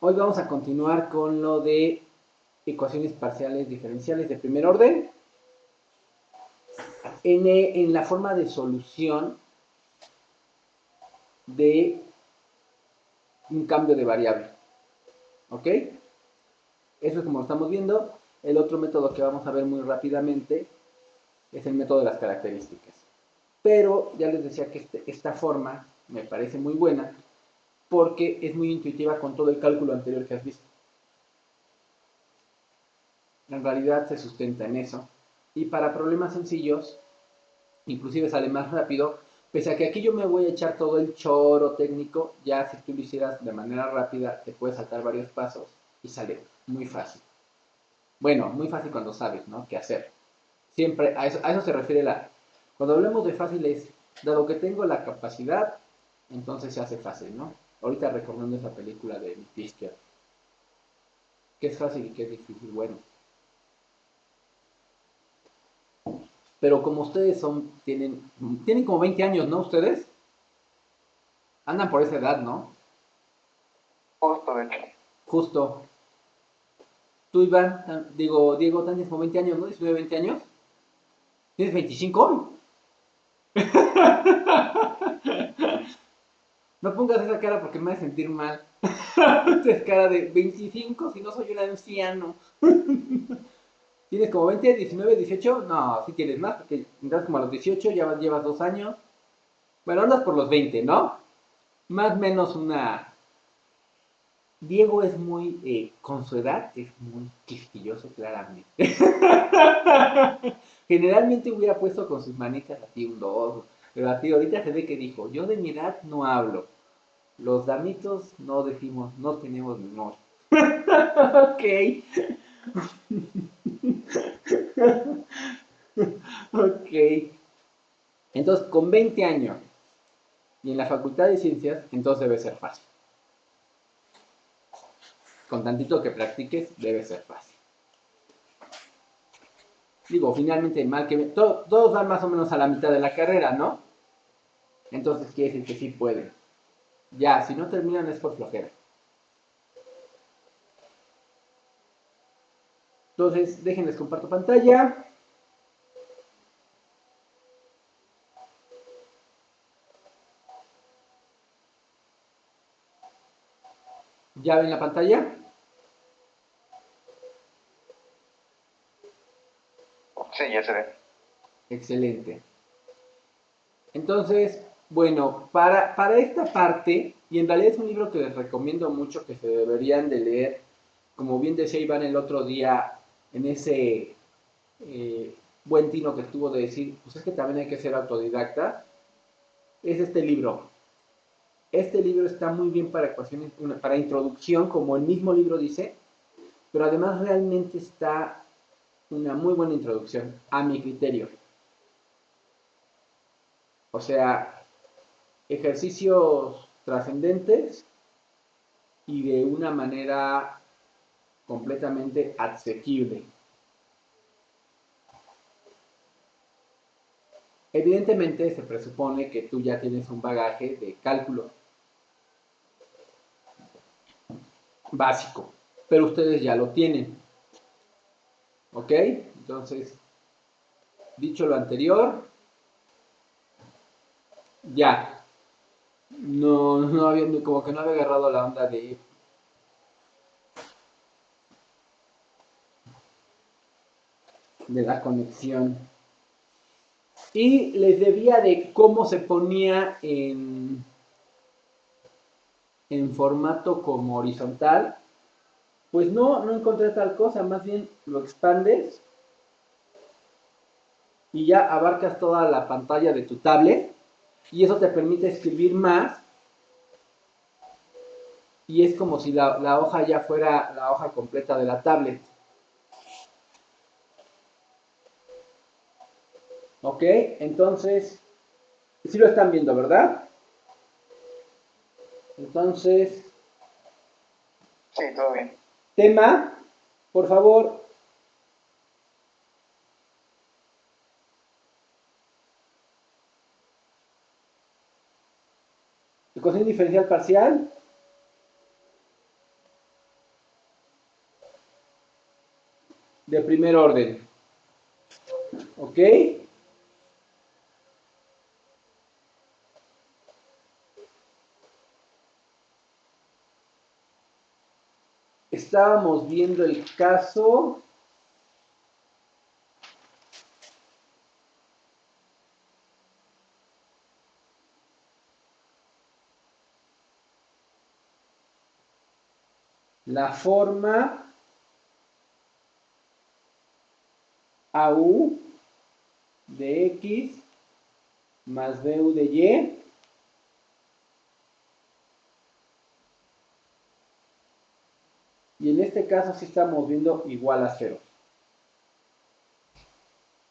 Hoy vamos a continuar con lo de ecuaciones parciales diferenciales de primer orden en la forma de solución de un cambio de variable. ¿Ok? Eso es como lo estamos viendo. El otro método que vamos a ver muy rápidamente es el método de las características. Pero ya les decía que esta forma me parece muy buena porque es muy intuitiva con todo el cálculo anterior que has visto. En realidad se sustenta en eso. Y para problemas sencillos, inclusive sale más rápido, pese a que aquí yo me voy a echar todo el choro técnico, ya si tú lo hicieras de manera rápida, te puedes saltar varios pasos y sale muy fácil. Bueno, muy fácil cuando sabes, ¿no? ¿Qué hacer? Siempre, a eso se refiere la... Cuando hablemos de fácil es, dado que tengo la capacidad, entonces se hace fácil, ¿no? Ahorita recordando esa película de Fisker, qué es fácil y qué es difícil, bueno. Pero como ustedes tienen como 20 años, ¿no? Ustedes andan por esa edad, ¿no? Justo, de hecho. Justo. Tú, Iván, digo, Diego, tienes como 20 años, ¿no? 19, 20 años. ¿Tienes 25? No pongas esa cara porque me hace sentir mal. Es cara de 25 si no soy un anciano. ¿Tienes como 20, 19, 18? No, sí tienes más porque entras como a los 18, ya llevas 2 años. Bueno, andas por los 20, ¿no? Más o menos una... Diego es muy, con su edad, es muy quisquilloso, claramente. Generalmente hubiera puesto con sus manitas así un 2, pero así ahorita se ve que dijo, yo de mi edad no hablo. Los damitos no decimos, no tenemos memoria. Ok, ok. Entonces, con 20 años y en la Facultad de Ciencias, entonces debe ser fácil. Con tantito que practiques, debe ser fácil. Digo, finalmente, mal que todos van más o menos a la mitad de la carrera, ¿no? Entonces quiere decir que sí pueden. Ya, si no terminan es por flojera. Entonces, déjenles comparto pantalla. ¿Ya ven la pantalla? Sí, ya se ve. Excelente. Entonces, bueno, para esta parte, y en realidad es un libro que les recomiendo mucho que se deberían de leer, como bien decía Iván el otro día, en ese buen tino que estuvo de decir, pues es que también hay que ser autodidacta, es este libro. Este libro está muy bien para ecuaciones, para introducción, como el mismo libro dice, pero además realmente está una muy buena introducción, a mi criterio. O sea, ejercicios trascendentes y de una manera completamente asequible. Evidentemente se presupone que tú ya tienes un bagaje de cálculo básico, pero ustedes ya lo tienen, ¿ok? Entonces, dicho lo anterior, ya, no había, como que no había agarrado la onda de la conexión. Y les debía de cómo se ponía en formato como horizontal. Pues no encontré tal cosa, más bien lo expandes y ya abarcas toda la pantalla de tu tablet y eso te permite escribir más y es como si la hoja ya fuera la hoja completa de la tablet. ¿Ok? Entonces, sí lo están viendo, ¿verdad? Entonces, Sí, todo bien. tema, por favor, ecuación diferencial parcial. de primer orden. ¿Ok? Estábamos viendo el caso. La forma AU de X más BU de Y y en este caso sí estamos viendo igual a 0,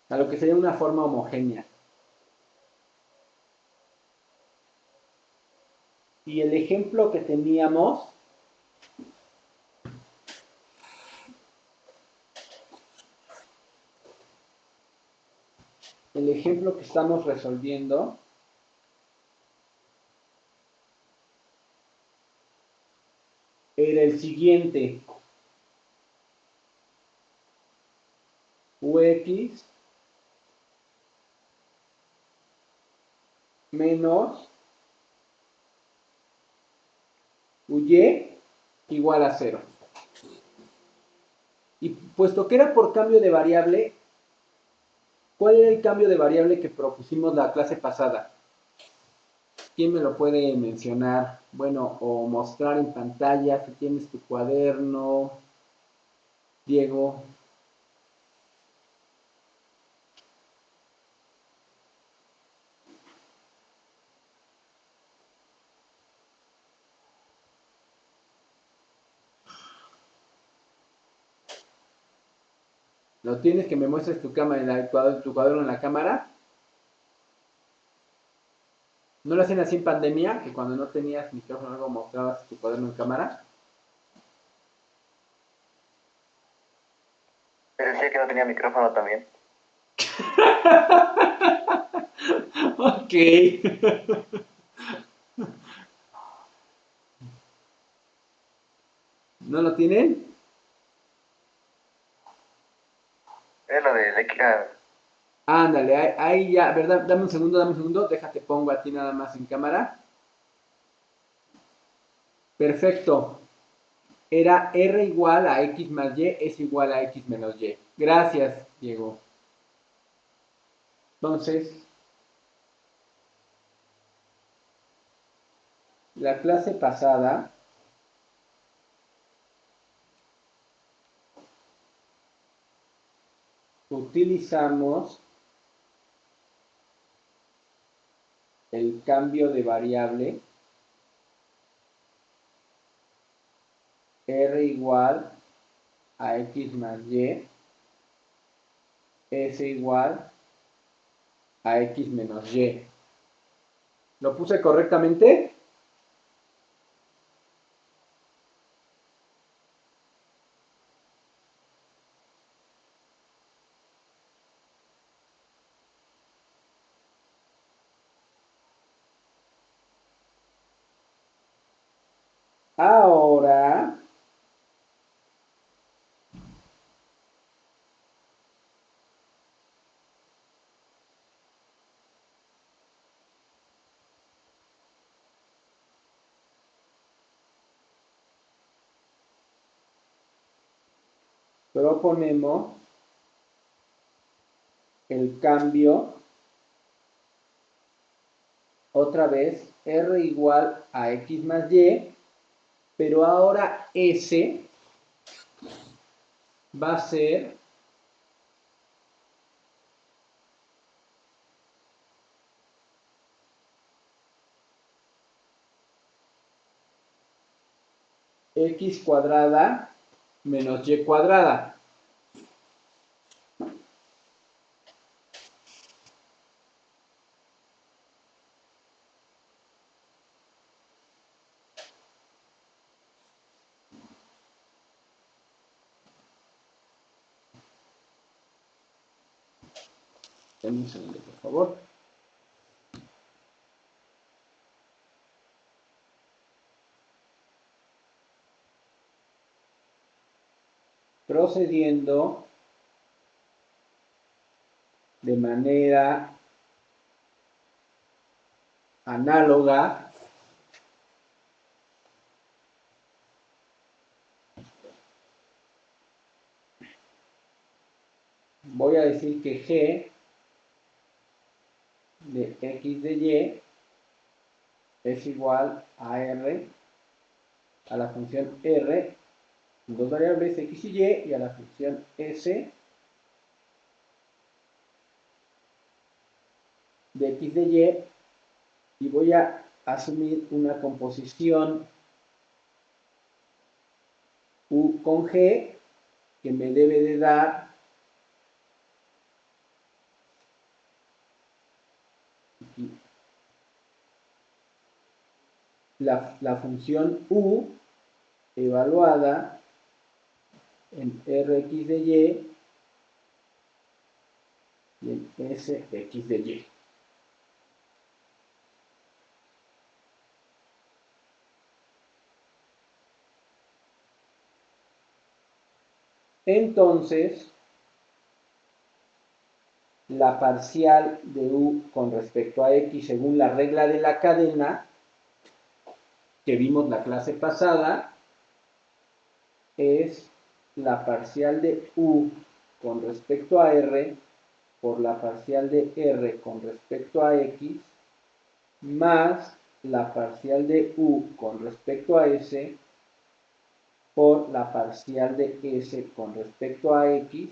a lo que sería una forma homogénea. Y el ejemplo que teníamos el ejemplo que estamos resolviendo era el siguiente. UX menos UY igual a 0. Y puesto que era por cambio de variable, ¿cuál era el cambio de variable que propusimos la clase pasada? ¿Quién me lo puede mencionar? Bueno, o mostrar en pantalla si tienes tu cuaderno, Diego. ¿Lo tienes que me muestres tu cámara, tu cuaderno en la cámara? ¿No lo hacen así en pandemia? Que cuando no tenías micrófono o algo mostrabas tu cuaderno en cámara. Te decía que no tenía micrófono también. Ok. ¿No lo tienen? Es lo de Lekia. Ándale, ahí ya, ¿verdad? Dame un segundo, déjate pongo a ti nada más en cámara. Perfecto. Era R igual a X más Y es igual a X menos Y. Gracias, Diego. Entonces, la clase pasada utilizamos el cambio de variable R igual a X más Y es igual a X menos Y. ¿Lo puse correctamente? Ahora proponemos el cambio otra vez R igual a X más Y, pero ahora S va a ser X cuadrada menos Y cuadrada. Denme un segundo, por favor. Procediendo de manera análoga voy a decir que G de X de Y es igual a R, a la función R, dos variables X y Y a la función S de X de Y voy a asumir una composición U con G que me debe de dar la función U evaluada en Rx de Y y en Sx de Y. Entonces, la parcial de U con respecto a X según la regla de la cadena que vimos la clase pasada es la parcial de U con respecto a R por la parcial de R con respecto a X más la parcial de U con respecto a S por la parcial de S con respecto a X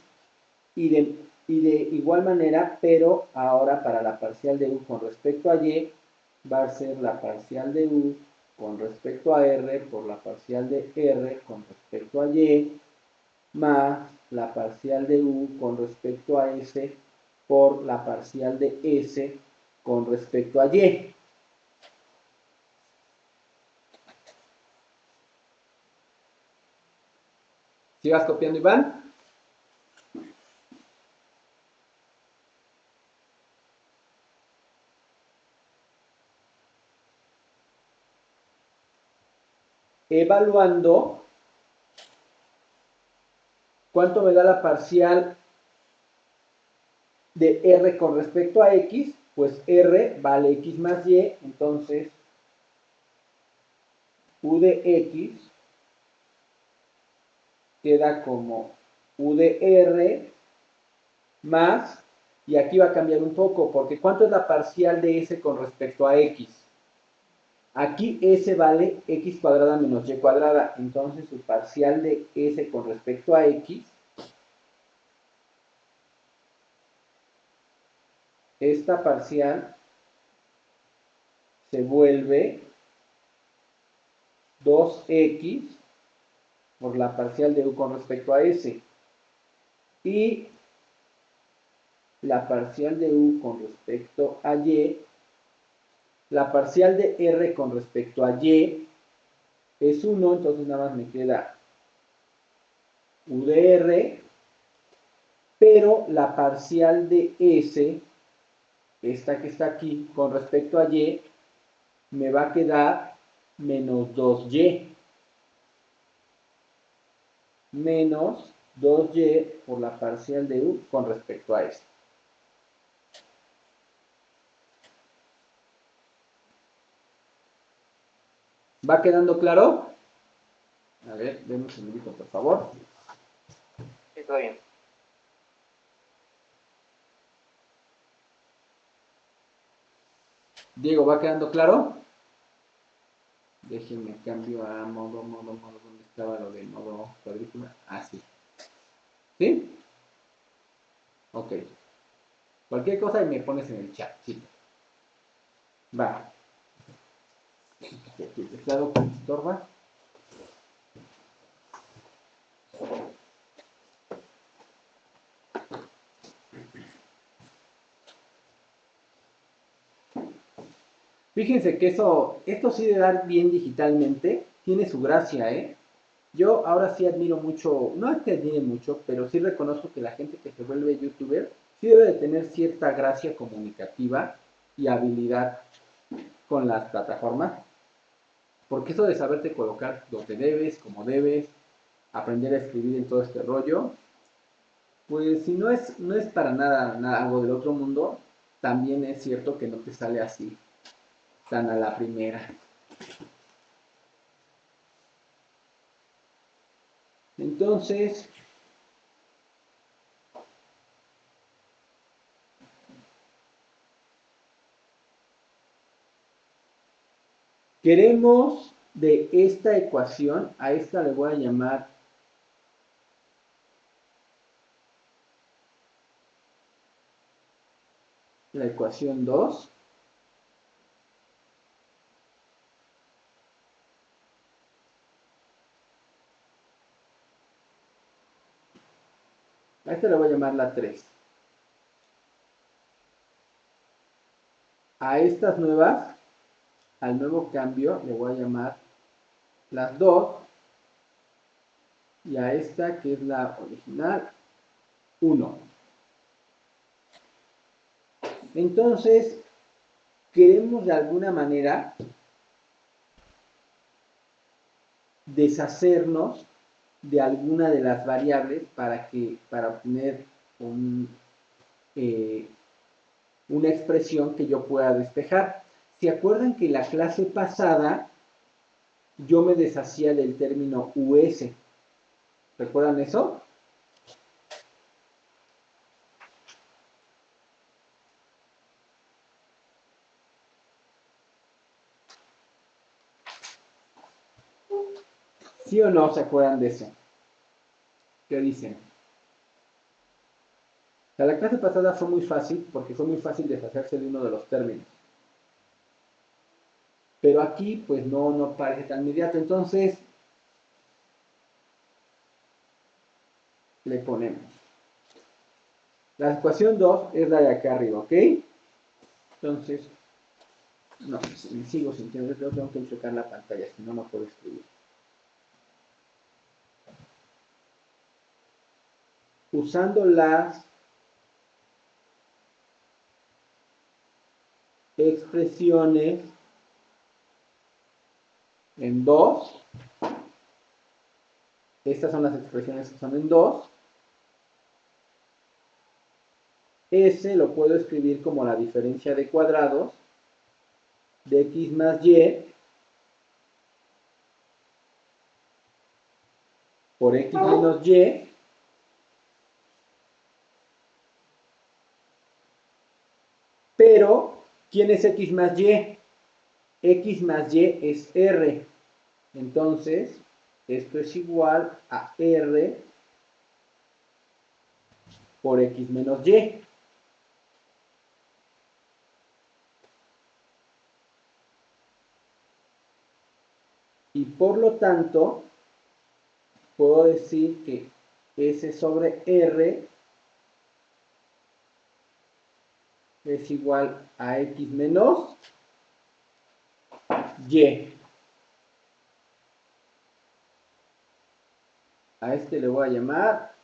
y de igual manera, pero ahora para la parcial de U con respecto a Y va a ser la parcial de U con respecto a R por la parcial de R con respecto a Y más la parcial de U con respecto a S por la parcial de S con respecto a Y. ¿Sí vas copiando, Iván? Evaluando, ¿cuánto me da la parcial de R con respecto a X? Pues R vale X más Y, entonces U de X queda como U de R más, y aquí va a cambiar un poco, porque ¿cuánto es la parcial de S con respecto a X? Aquí S vale X cuadrada menos Y cuadrada, entonces su parcial de S con respecto a X, esta parcial se vuelve 2X por la parcial de U con respecto a S. Y la parcial de U con respecto a Y, la parcial de R con respecto a Y es 1, entonces nada más me queda U de R, pero la parcial de S, esta que está aquí, con respecto a Y, me va a quedar menos 2Y. Menos 2Y por la parcial de U con respecto a S. ¿Va quedando claro? A ver, denme un segundito, por favor. Sí, todo bien. Diego, ¿va quedando claro? Déjenme cambio a modo. ¿Dónde estaba lo de modo cuadrícula? Ah, sí. ¿Sí? Ok. Cualquier cosa me pones en el chat, sí. Va. El teclado que me estorba. Fíjense que esto sí de dar bien digitalmente, tiene su gracia, ¿eh? Yo ahora sí admiro mucho, no es que admire mucho, pero sí reconozco que la gente que se vuelve youtuber sí debe de tener cierta gracia comunicativa y habilidad con las plataformas, porque eso de saberte colocar donde debes, como debes, aprender a escribir en todo este rollo, Pues si no es para nada algo del otro mundo, también es cierto que no te sale así, tan a la primera. Entonces, queremos de esta ecuación, a esta le voy a llamar la ecuación 2. A esta le voy a llamar la 3. A estas nuevas, al nuevo cambio, le voy a llamar las 2. Y a esta, que es la original, 1. Entonces, queremos de alguna manera deshacernos de alguna de las variables para obtener una expresión que yo pueda despejar. ¿Se acuerdan que la clase pasada yo me deshacía del término US? ¿Recuerdan eso? ¿Sí o no se acuerdan de eso? ¿Qué dicen? O sea, la clase pasada fue muy fácil porque fue muy fácil deshacerse de uno de los términos. Pero aquí pues no parece tan inmediato. Entonces le ponemos. La ecuación 2 es la de acá arriba, ¿ok? Entonces, no, me sigo sintiendo, creo que tengo que enfocar la pantalla, si no, no puedo escribir. Usando las expresiones en 2, estas son las expresiones que son en 2, S lo puedo escribir como la diferencia de cuadrados de x más y por x menos y pero ¿quién es x más y? X más y es r, entonces esto es igual a r por x menos y. Y por lo tanto, puedo decir que S sobre R es igual a X menos Y. A este le voy a llamar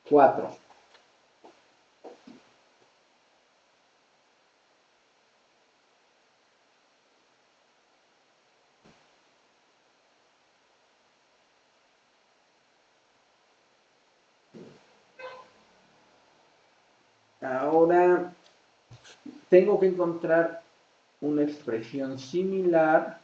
4. Ahora tengo que encontrar una expresión similar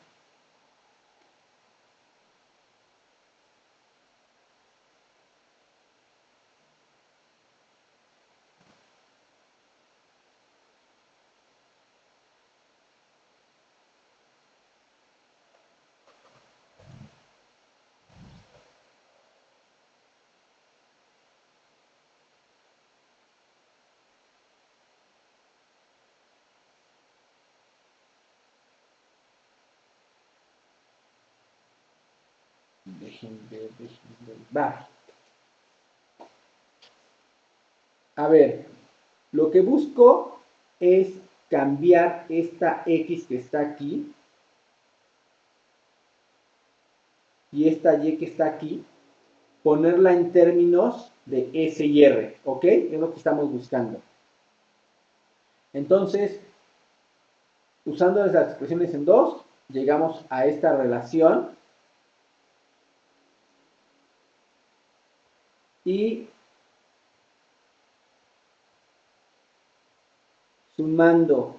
déjenme ver. Va. A ver, lo que busco es cambiar esta X que está aquí y esta Y que está aquí, ponerla en términos de S y R, ¿ok? Es lo que estamos buscando. Entonces, usando las expresiones en 2, llegamos a esta relación y sumando,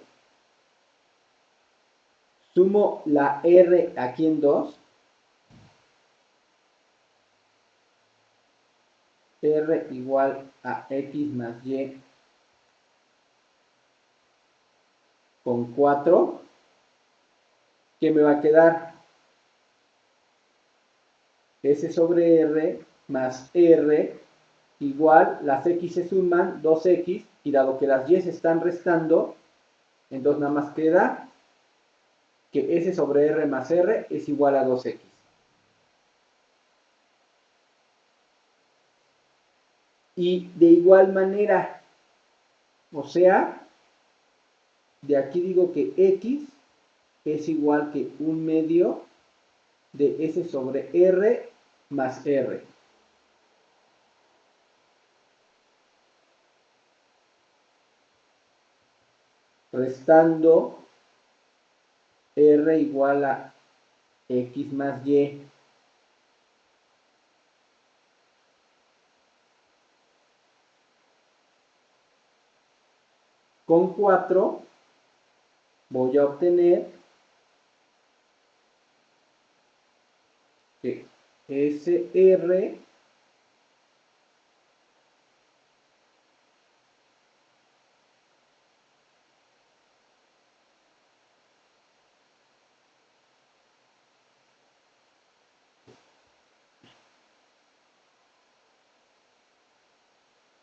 sumo la R aquí en 2, R igual a X más Y con 4, ¿qué me va a quedar? S sobre R más R igual, las X se suman, 2X, y dado que las Y se están restando, entonces nada más queda que S sobre R más R es igual a 2X. Y de igual manera, o sea, de aquí digo que X es igual que 1/2 de S sobre R más R. Restando R igual a X más Y. Con 4 voy a obtener que SR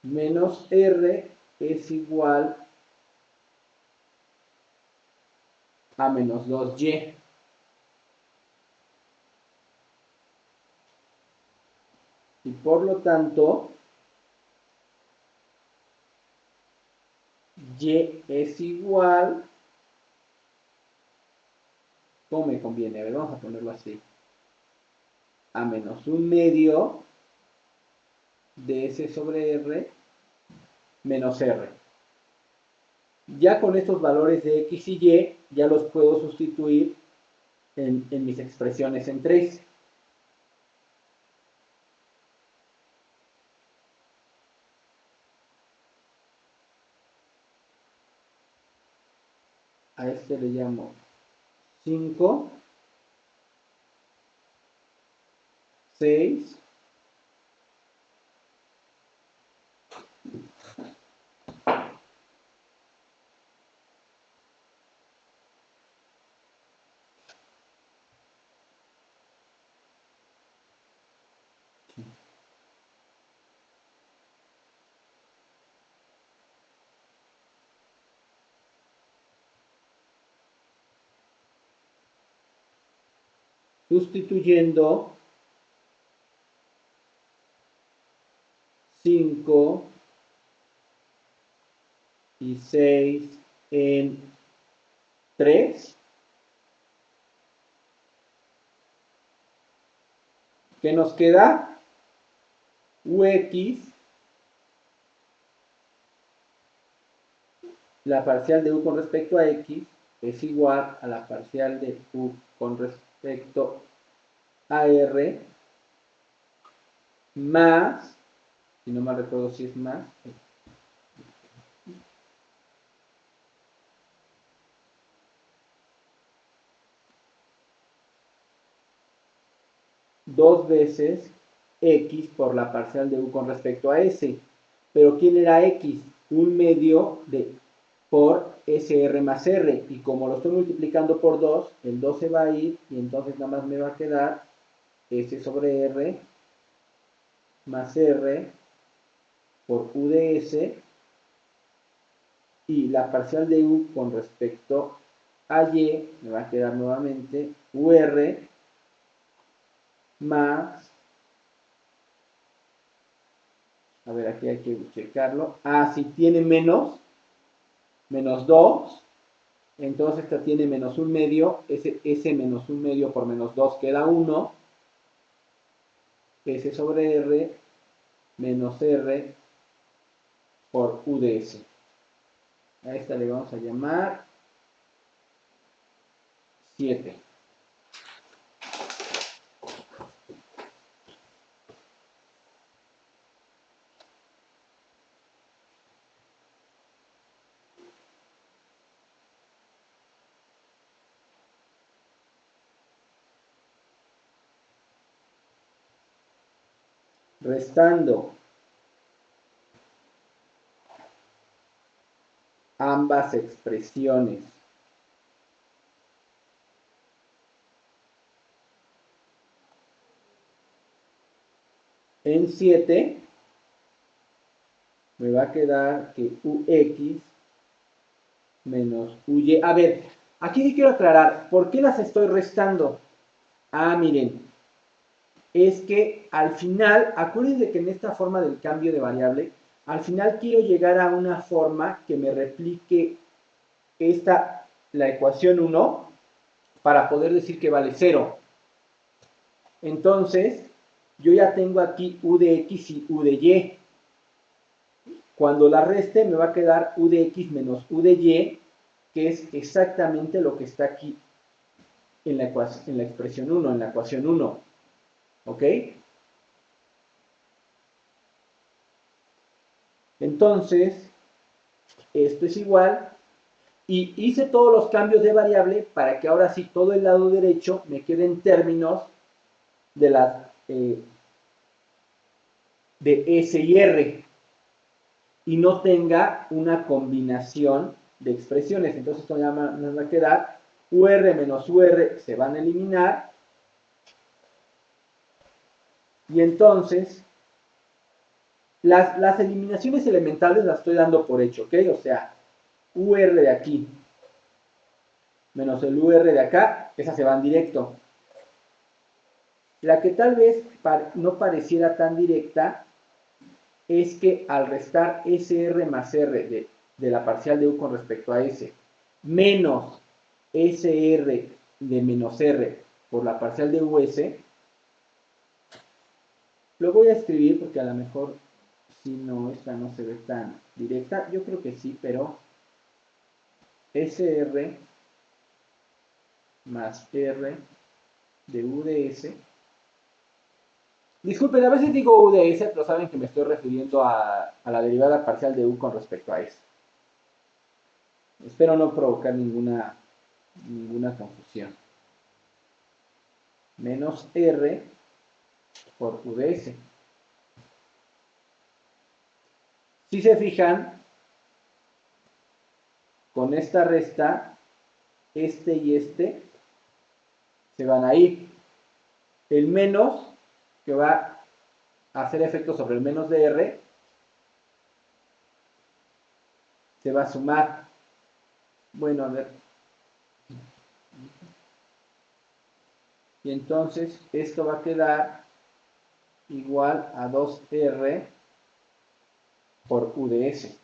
menos R es igual a menos 2Y. Y por lo tanto, Y es igual, ¿cómo me conviene? A ver, vamos a ponerlo así. A menos 1/2 de S sobre R menos R. Ya con estos valores de X y Y, ya los puedo sustituir en mis expresiones en 3. A este le llamo 5, 6, sustituyendo 5 y 6 en 3. ¿Qué nos queda? UX, la parcial de U con respecto a X, es igual a la parcial de U con respecto a R, más, si no me recuerdo si es más, 2 veces X por la parcial de U con respecto a S. Pero ¿quién era X? 1/2 de por SR más R. Y como lo estoy multiplicando por 2, el 2 se va a ir y entonces nada más me va a quedar S sobre R más R por U de S. Y la parcial de U con respecto a Y me va a quedar nuevamente UR más, a ver, aquí hay que checarlo. Si tiene menos 2, entonces esta tiene menos 1/2, ese menos 1/2 por menos 2 queda 1, S sobre R menos R por U de S. A esta le vamos a llamar 7. restando ambas expresiones en 7, me va a quedar que ux menos uy. A ver, aquí sí quiero aclarar, ¿por qué las estoy restando? Ah, miren, es que al final, acuérdense que en esta forma del cambio de variable, al final quiero llegar a una forma que me replique la ecuación 1 para poder decir que vale 0. Entonces, yo ya tengo aquí u de x y u de y. Cuando la reste me va a quedar u de x menos u de y, que es exactamente lo que está aquí en la expresión 1, en la ecuación 1. ¿Ok? Entonces, esto es igual. Y hice todos los cambios de variable para que ahora sí todo el lado derecho me quede en términos de las de S y R y no tenga una combinación de expresiones. Entonces esto ya nos va a quedar UR menos UR se van a eliminar y entonces las eliminaciones elementales las estoy dando por hecho, ¿ok? O sea, UR de aquí menos el UR de acá, esas se van directo. La que tal vez no pareciera tan directa es que al restar SR más R de la parcial de U con respecto a S, menos SR de menos R por la parcial de US, lo voy a escribir porque a lo mejor si no, esta no se ve tan directa, yo creo que sí, pero SR más R de U de S. Disculpen, a veces digo U de S, pero saben que me estoy refiriendo a la derivada parcial de U con respecto a S. Espero no provocar ninguna confusión. Menos R por U de S. Si se fijan, con esta resta, este y este se van a ir. El menos, que va a hacer efecto sobre el menos de R, se va a sumar. Bueno, a ver. Y entonces esto va a quedar igual a 2R por U de S.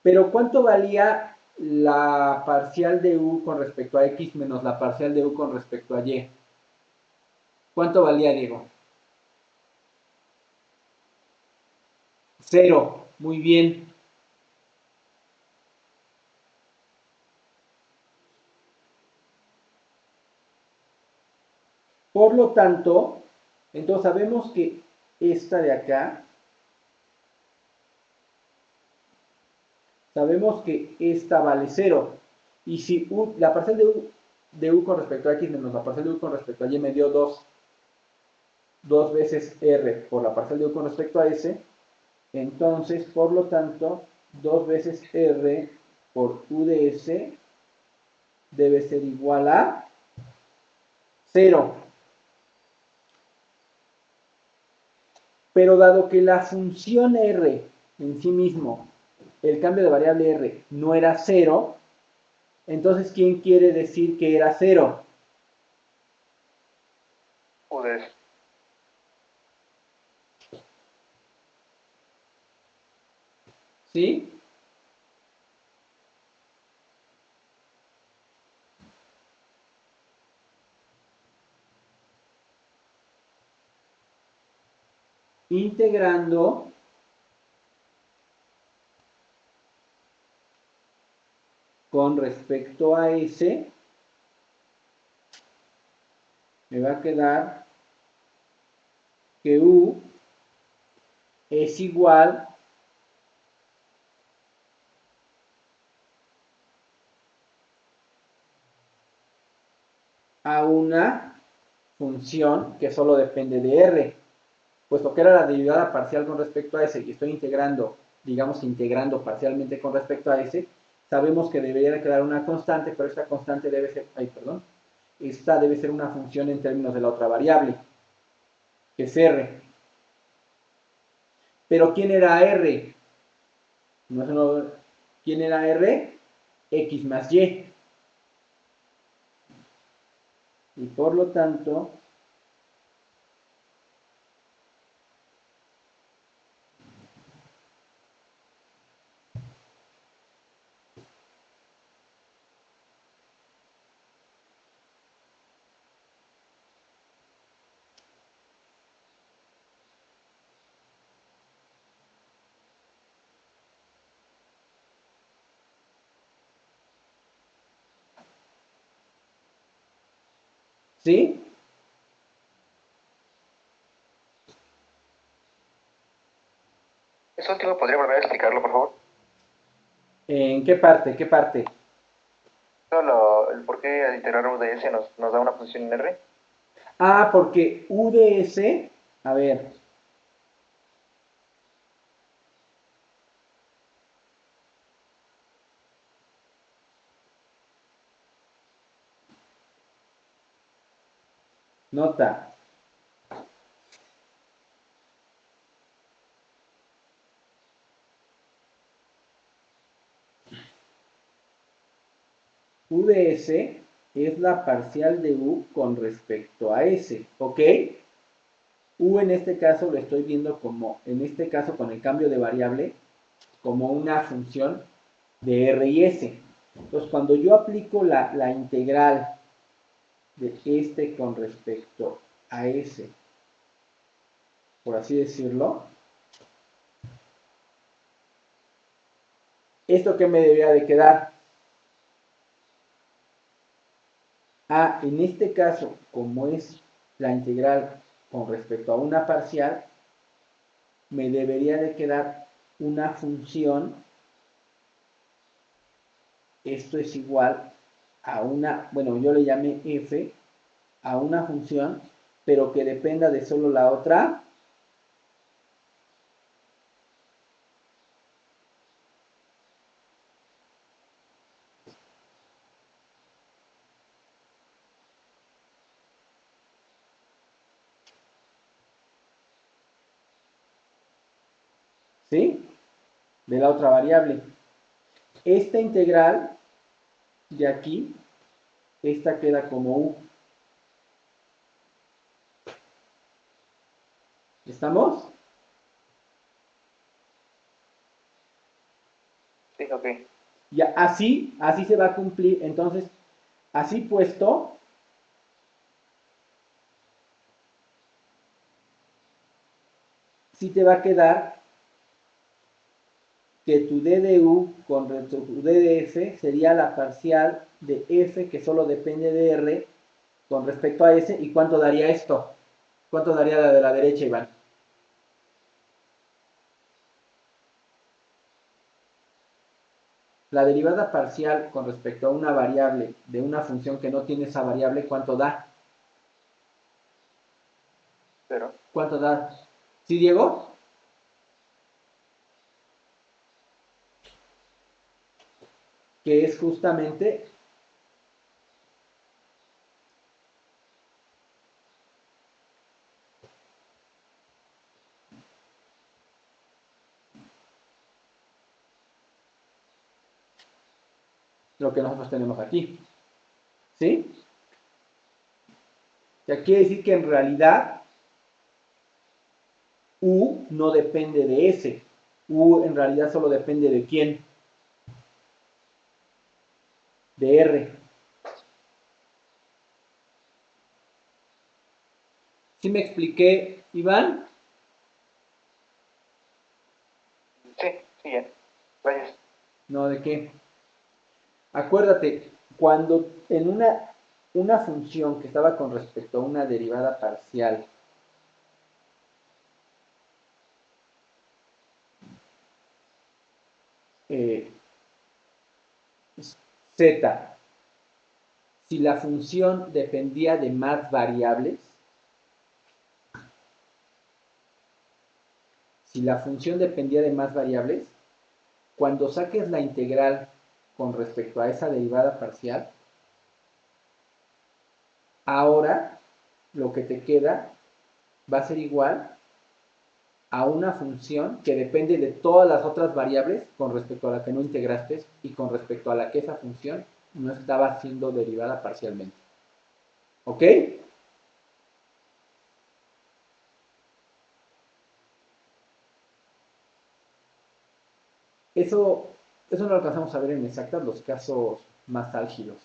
Pero ¿cuánto valía la parcial de U con respecto a X menos la parcial de U con respecto a Y? ¿Cuánto valía, Diego? 0. Muy bien. Por lo tanto, entonces sabemos que esta de acá, sabemos que esta vale 0. Y si la parcial de U con respecto a X menos la parcial de U con respecto a Y me dio 2 veces R por la parcial de U con respecto a S, entonces, por lo tanto, 2 veces R por U de S debe ser igual a 0. Pero dado que la función R en sí mismo, el cambio de variable R no era 0, entonces ¿quién quiere decir que era 0? U de S. ¿Sí? Integrando con respecto a S, me va a quedar que U es igual a una función que solo depende de R, puesto que era la derivada parcial con respecto a S y estoy integrando, digamos integrando parcialmente con respecto a S, sabemos que debería de quedar una constante, pero esta constante debe ser, esta debe ser una función en términos de la otra variable, que es R. Pero ¿quién era R? No es una, ¿quién era R? X más Y. Y por lo tanto, ¿sí? Eso último, ¿podría volver a explicarlo, por favor? ¿En qué parte? ¿Qué parte? Solo el por qué al integrar UDS nos da una función en R. Ah, porque UDS, a ver, nota, UDS es la parcial de U con respecto a S, ¿ok? U en este caso lo estoy viendo como, en este caso con el cambio de variable, como una función de R y S. Entonces, cuando yo aplico la integral de este con respecto a S, por así decirlo, ¿esto qué me debería de quedar? Ah, en este caso, como es la integral con respecto a una parcial, me debería de quedar una función, esto es igual a una, bueno, yo le llamé f, a una función, pero que dependa de solo la otra. ¿Sí? De la otra variable. Esta integral de aquí, esta queda como u. ¿Estamos? Sí, ok. Ya, así se va a cumplir. Entonces, así puesto, sí te va a quedar que tu d de u con tu d de f sería la parcial de f que solo depende de r con respecto a s. ¿Y cuánto daría esto? ¿Cuánto daría la de la derecha, Iván? La derivada parcial con respecto a una variable de una función que no tiene esa variable, ¿cuánto da? Pero, ¿Cuánto da? ¿Sí, Diego? Que es justamente lo que nosotros tenemos aquí. ¿Sí? Ya quiere decir que en realidad U no depende de S. U en realidad solo depende de quién? De R. ¿Sí me expliqué, Iván? sí, sí, ya. Gracias. No, ¿de qué? Acuérdate, cuando en una función que estaba con respecto a una derivada parcial, eh, z, si la función dependía de más variables, si la función dependía de más variables, cuando saques la integral con respecto a esa derivada parcial, ahora lo que te queda va a ser igual a una función que depende de todas las otras variables con respecto a la que no integraste y con respecto a la que esa función no estaba siendo derivada parcialmente. ¿Ok? Eso no lo alcanzamos a ver en exactas los casos más álgidos.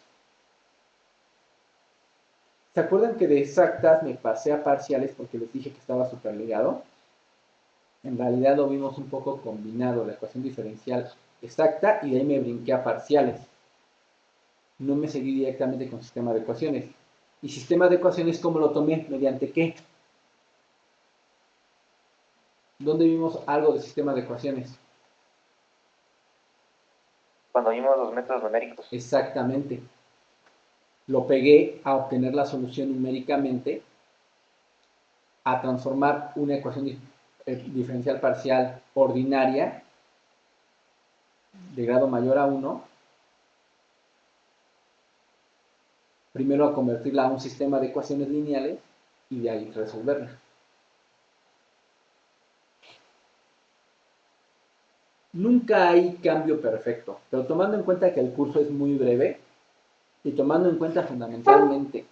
¿Se acuerdan que de exactas me pasé a parciales porque les dije que estaba superligado? En realidad lo vimos un poco combinado, la ecuación diferencial exacta, y de ahí me brinqué a parciales. No me seguí directamente con sistema de ecuaciones. ¿Y sistema de ecuaciones cómo lo tomé? ¿Mediante qué? ¿Dónde vimos algo de sistema de ecuaciones? Cuando vimos los métodos numéricos. Exactamente. Lo pegué a obtener la solución numéricamente, a transformar una ecuación diferencial parcial ordinaria de grado mayor a 1, primero a convertirla a un sistema de ecuaciones lineales y de ahí resolverla. Nunca hay cambio perfecto, pero tomando en cuenta que el curso es muy breve y tomando en cuenta fundamentalmente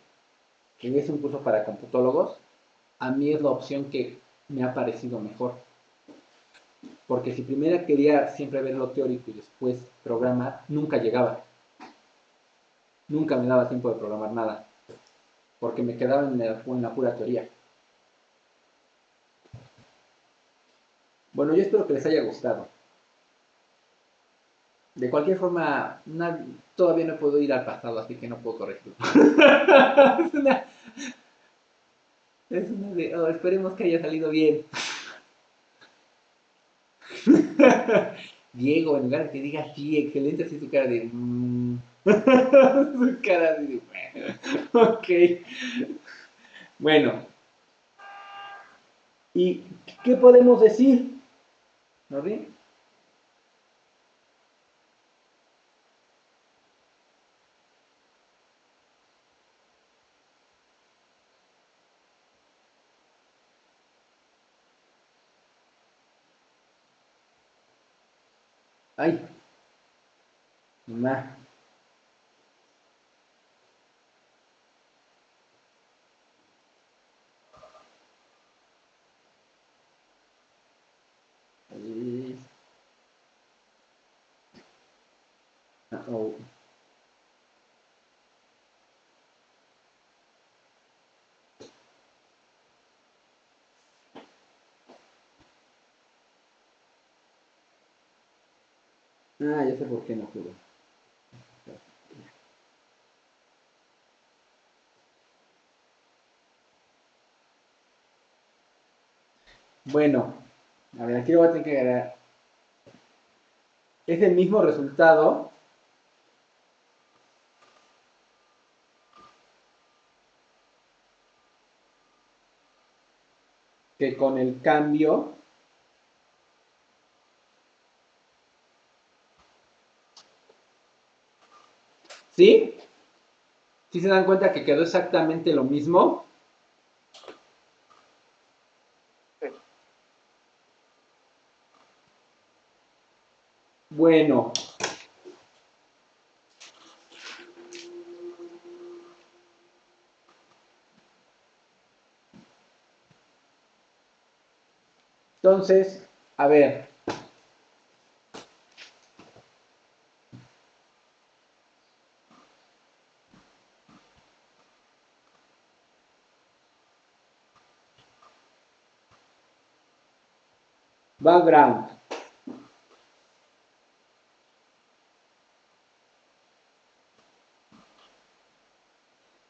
que es un curso para computólogos, a mí es la opción que me ha parecido mejor. Porque si primero quería siempre ver lo teórico y después programar, nunca llegaba. Nunca me daba tiempo de programar nada, porque me quedaba en la pura teoría. Bueno, yo espero que les haya gustado. De cualquier forma, todavía no puedo ir al pasado, así que no puedo corregirlo. es una de, oh, esperemos que haya salido bien. Diego, en lugar de que diga sí, excelente, así su cara de... su cara de... ok. Bueno, ¿y qué podemos decir? ¿No ríe? Ay, mamá. Oh. Ah, ya sé por qué no pudo. Bueno, a ver, aquí lo voy a tener que agarrar. Es el mismo resultado que con el cambio. ¿Sí? ¿Sí se dan cuenta que quedó exactamente lo mismo? Sí. Bueno. Entonces, a ver. Background.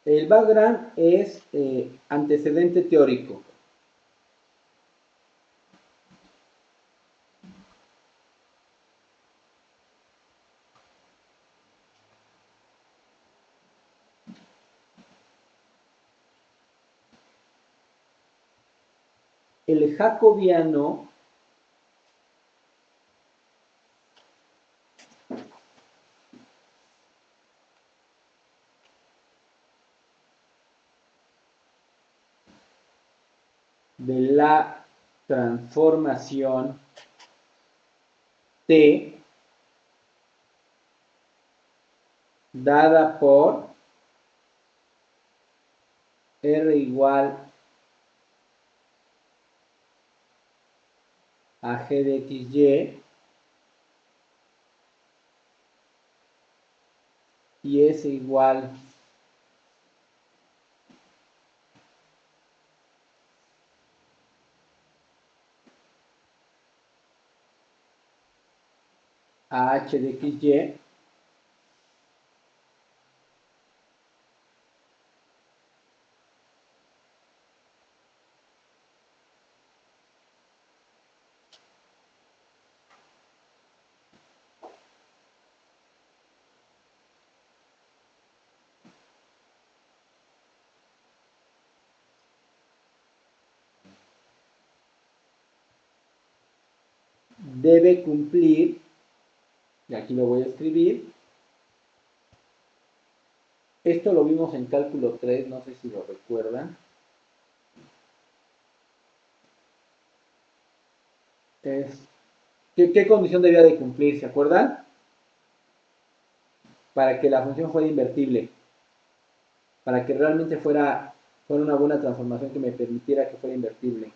El background es antecedente teórico. El jacobiano de la transformación T dada por R igual a G de XY y S igual a H de XY debe cumplir, y aquí lo voy a escribir, esto lo vimos en cálculo 3, no sé si lo recuerdan, ¿qué condición debía de cumplir? ¿Se acuerdan? Para que la función fuera invertible, para que realmente fuera una buena transformación que me permitiera que fuera invertible.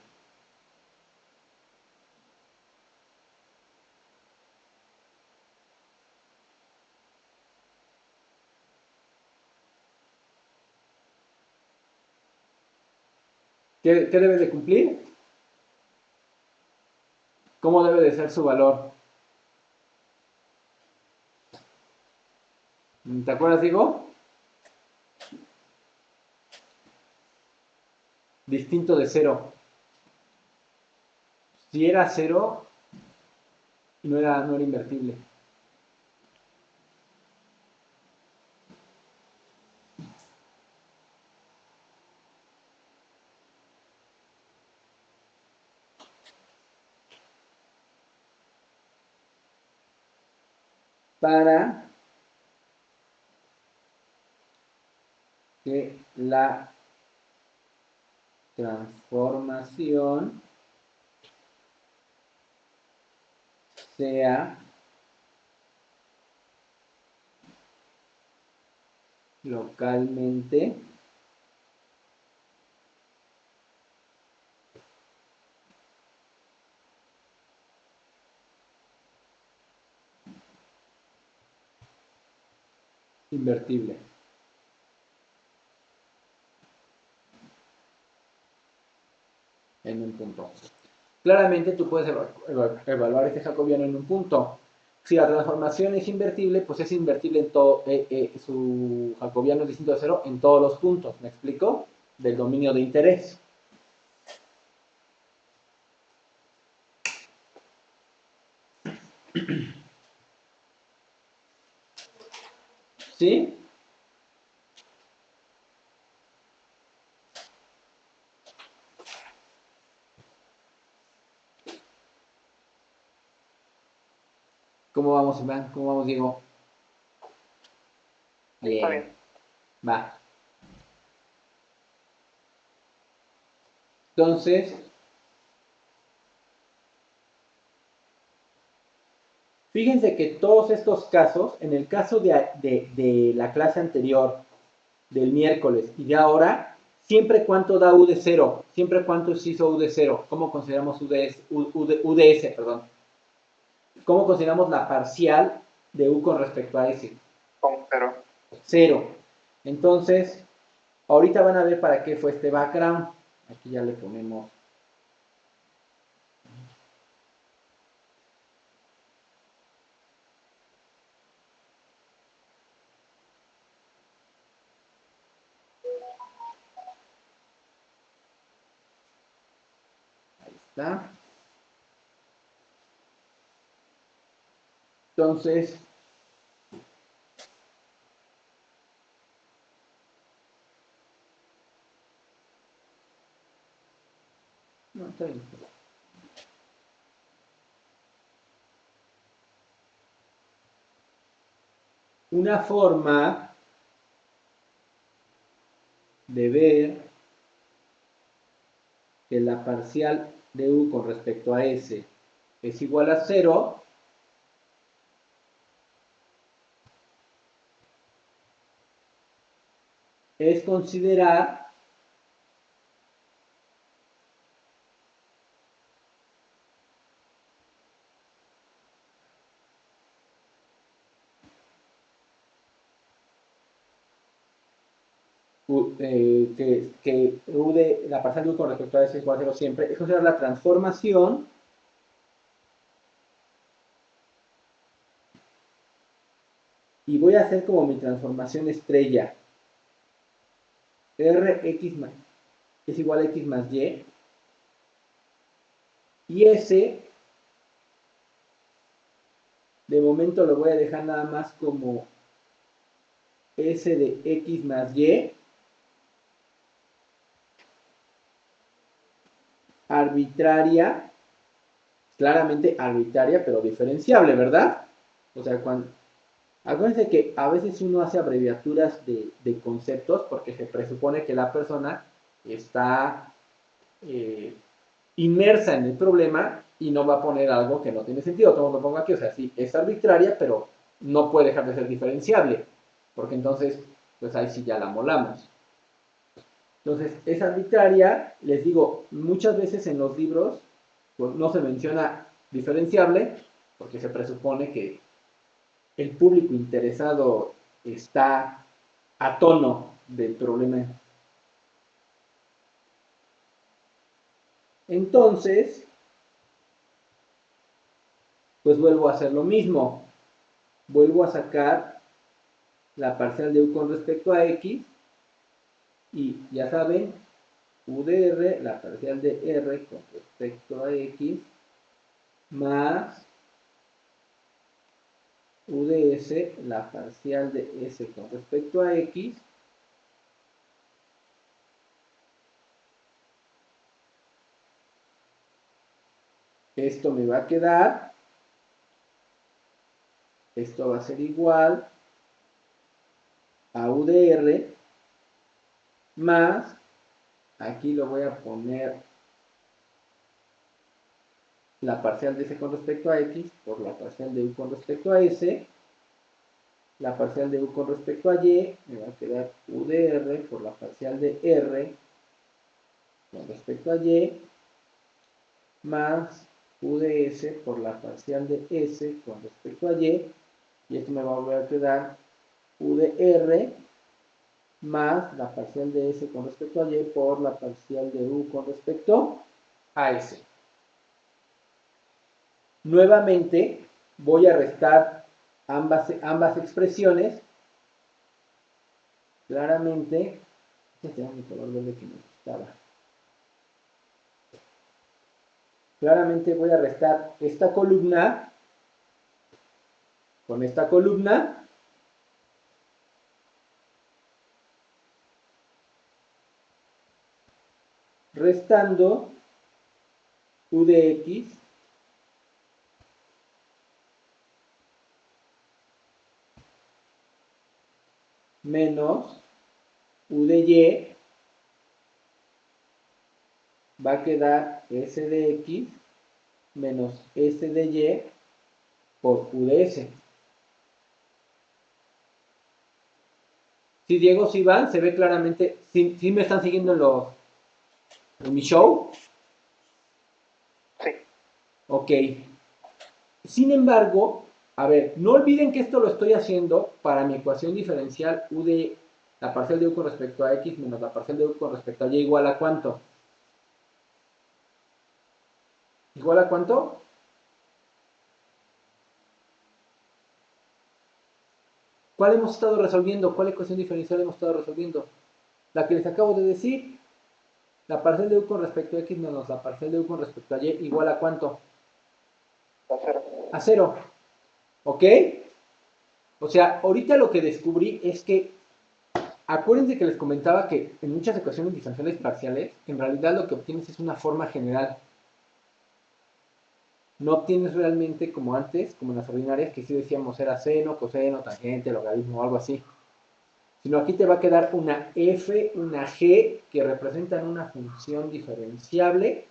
¿Qué debe de cumplir? ¿Cómo debe de ser su valor? ¿Te acuerdas, digo? Distinto de cero. Si era cero, no era invertible. Para que la transformación sea localmente invertible. En un punto. Claramente tú puedes evaluar este jacobiano en un punto. Si la transformación es invertible, pues es invertible en todo, su jacobiano es distinto de cero en todos los puntos. ¿Me explico? Del dominio de interés. ¿Sí? ¿Cómo vamos, Iván? ¿Cómo vamos, Diego? Está Bien. bien. Va. Entonces, fíjense que todos estos casos, en el caso de la clase anterior, del miércoles y de ahora, siempre cuánto da U de 0, siempre cuánto se hizo U de 0, ¿cómo consideramos UDS, perdón? ¿Cómo consideramos la parcial de U con respecto a S? Con cero. 0. Entonces, ahorita van a ver para qué fue este background. Aquí ya le ponemos. Ahí está. Entonces, no, está bien. Una forma de ver que la parcial de u con respecto a s es igual a 0, es considerar que u de la parcial de u con respecto a s es igual a 0 siempre, es considerar la transformación y voy a hacer como mi transformación estrella. Rx es igual a x más y. Y S, de momento lo voy a dejar nada más como S de x más y. Arbitraria, claramente arbitraria, pero diferenciable, ¿verdad? O sea, acuérdense que a veces uno hace abreviaturas de conceptos porque se presupone que la persona está inmersa en el problema y no va a poner algo que no tiene sentido. Como lo pongo aquí, o sea, sí, es arbitraria, pero no puede dejar de ser diferenciable, porque entonces, pues ahí sí ya la molamos. Entonces, es arbitraria, les digo, muchas veces en los libros pues, no se menciona diferenciable, porque se presupone que el público interesado está a tono del problema. Entonces, pues vuelvo a hacer lo mismo. Vuelvo a sacar la parcial de u con respecto a x y ya saben, u de r, la parcial de r con respecto a x más u de s, la parcial de s con respecto a x. Esto me va a quedar, esto va a ser igual a u de r más, aquí lo voy a poner la parcial de s con respecto a x por la parcial de u con respecto a s, la parcial de u con respecto a y, me va a quedar u de r por la parcial de r con respecto a y, más u de s por la parcial de s con respecto a y, y esto me va a volver a quedar u de r más la parcial de s con respecto a y por la parcial de u con respecto a s. Nuevamente voy a restar ambas expresiones. Claramente, este era mi color verde que me gustaba. Claramente voy a restar esta columna con esta columna. Restando u de x menos u de y va a quedar s de x menos s de y por u de s. Si Diego, si van, se ve claramente, si me están siguiendo en mi show. Sí. Ok. Sin embargo, a ver, no olviden que esto lo estoy haciendo para mi ecuación diferencial u de la parcial de u con respecto a x menos la parcial de u con respecto a y igual a ¿cuánto? ¿Igual a cuánto? ¿Cuál hemos estado resolviendo? ¿Cuál ecuación diferencial hemos estado resolviendo? La que les acabo de decir. La parcial de u con respecto a x menos la parcial de u con respecto a y igual a ¿cuánto? A cero. A 0. ¿Ok? O sea, ahorita lo que descubrí es que, acuérdense que les comentaba que en muchas ecuaciones diferenciales parciales, en realidad lo que obtienes es una forma general. No obtienes realmente como antes, como en las ordinarias, que sí decíamos era seno, coseno, tangente, logaritmo o algo así. sino aquí te va a quedar una f, una g, que representan una función diferenciable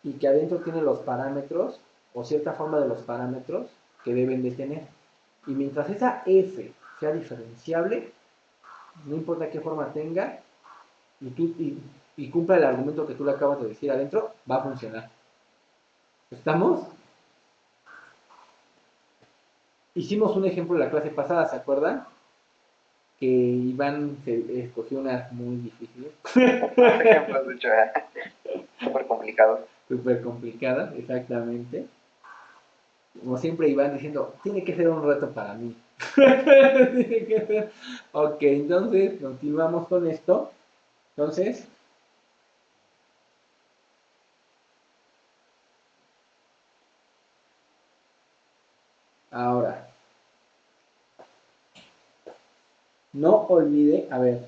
y que adentro tiene los parámetros, o cierta forma de los parámetros que deben de tener. Y mientras esa f sea diferenciable, no importa qué forma tenga, y cumpla el argumento que tú le acabas de decir adentro, va a funcionar. ¿Estamos? Hicimos un ejemplo en la clase pasada, ¿se acuerdan? Que Iván se escogió una muy difícil. Dos ejemplos, de hecho, súper complicados. Súper complicada, exactamente. Como siempre Iván diciendo, tiene que ser un reto para mí. Tiene que ser. Ok, entonces continuamos con esto. Entonces, ahora, no olvide, a ver,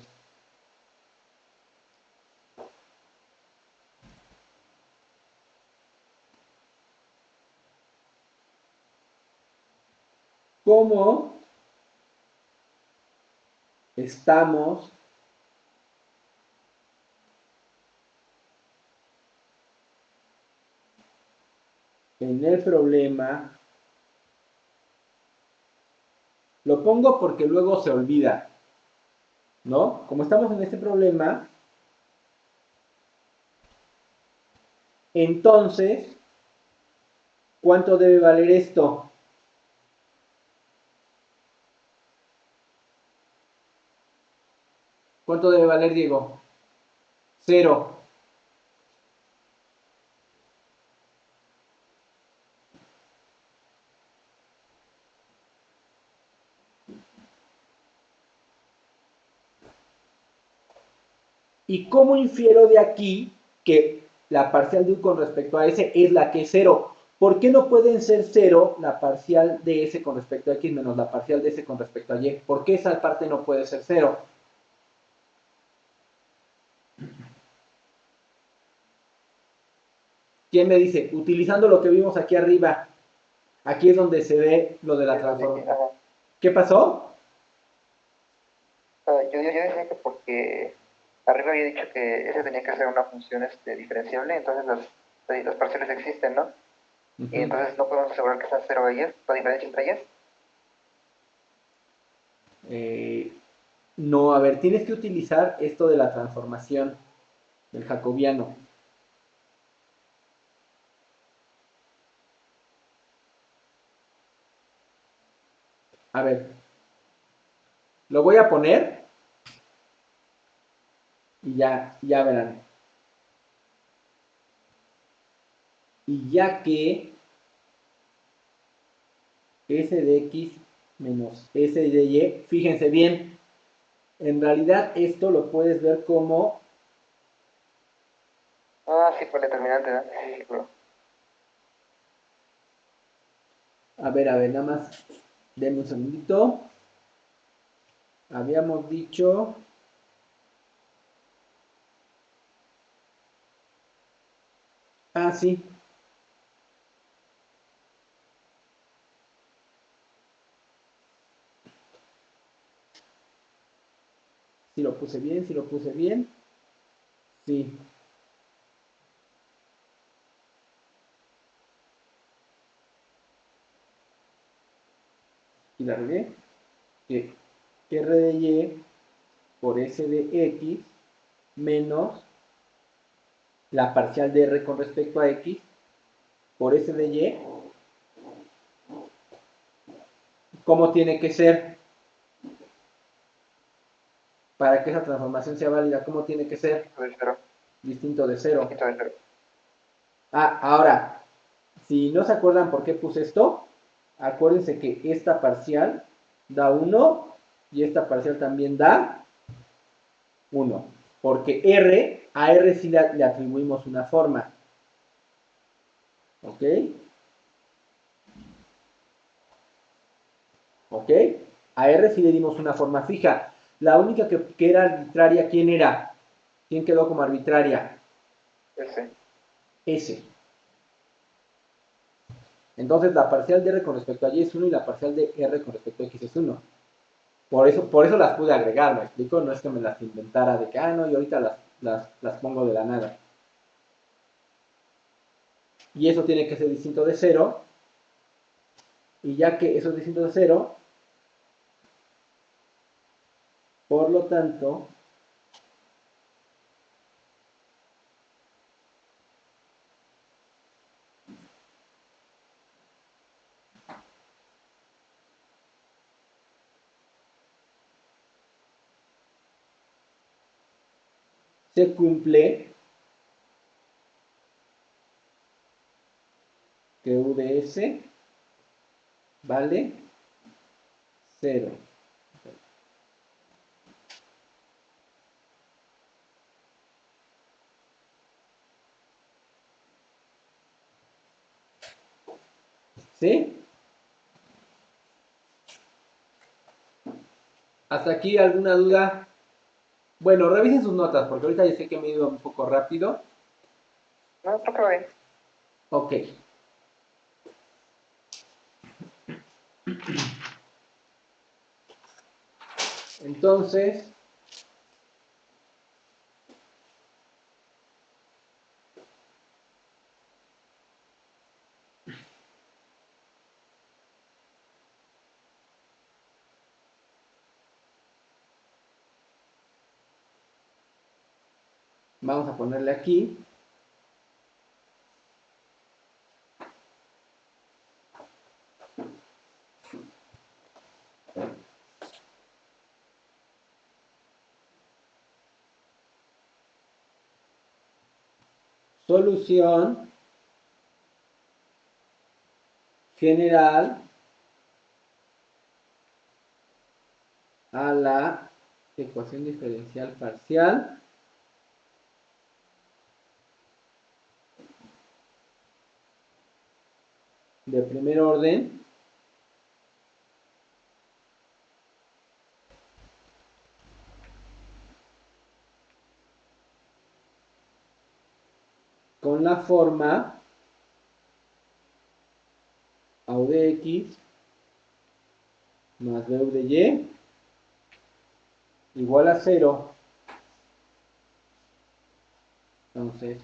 ¿cómo estamos en el problema? Lo pongo porque luego se olvida, ¿no? Como estamos en este problema, entonces, ¿cuánto debe valer esto? ¿Cuánto debe valer, Diego? Cero. ¿Y cómo infiero de aquí que la parcial de U con respecto a S es la que es cero? ¿Por qué no pueden ser cero la parcial de S con respecto a X menos la parcial de S con respecto a Y? ¿Por qué esa parte no puede ser cero? ¿Quién me dice? Utilizando lo que vimos aquí arriba, aquí es donde se ve lo de la transformación. ¿Qué pasó? Yo decía que porque arriba había dicho que ese tenía que ser una función diferenciable, entonces las parciales existen, ¿no? Y entonces no podemos asegurar que sean cero ellas, la diferencia entre ellas. No, a ver, tienes que utilizar esto de la transformación del jacobiano. A ver, lo voy a poner y ya verán. Y ya que S de X menos S de Y, fíjense bien, en realidad esto lo puedes ver como, Ah, sí, por el determinante, ¿no? Sí, sí, claro. a ver, nada más, denme un segundito. Habíamos dicho, sí, si lo puse bien, si lo puse bien, sí. Y la regué, que R de Y por S de X menos la parcial de R con respecto a X por S de Y, ¿cómo tiene que ser? Para que esa transformación sea válida, ¿cómo tiene que ser? De cero. Distinto de cero. Distinto de cero. Ahora, si no se acuerdan por qué puse esto, acuérdense que esta parcial da 1 y esta parcial también da 1. Porque a R sí le atribuimos una forma. ¿Ok? ¿Ok? A R sí le dimos una forma fija. La única que era arbitraria, ¿quién era? ¿Quién quedó como arbitraria? Ese. S. Entonces la parcial de R con respecto a Y es 1 y la parcial de R con respecto a X es 1. Por eso las pude agregar, ¿me explico? No es que me las inventara de que, no, y ahorita las pongo de la nada. Y eso tiene que ser distinto de cero. Y ya que eso es distinto de cero, por lo tanto, se cumple que U de S vale 0. ¿Sí? ¿Hasta aquí alguna duda? Bueno, revisen sus notas, porque ahorita ya sé que me he ido un poco rápido. No, creo que va bien. Ok. Entonces, vamos a ponerle aquí. Solución general a la ecuación diferencial parcial de primer orden con la forma A de X más B de Y igual a 0. Entonces,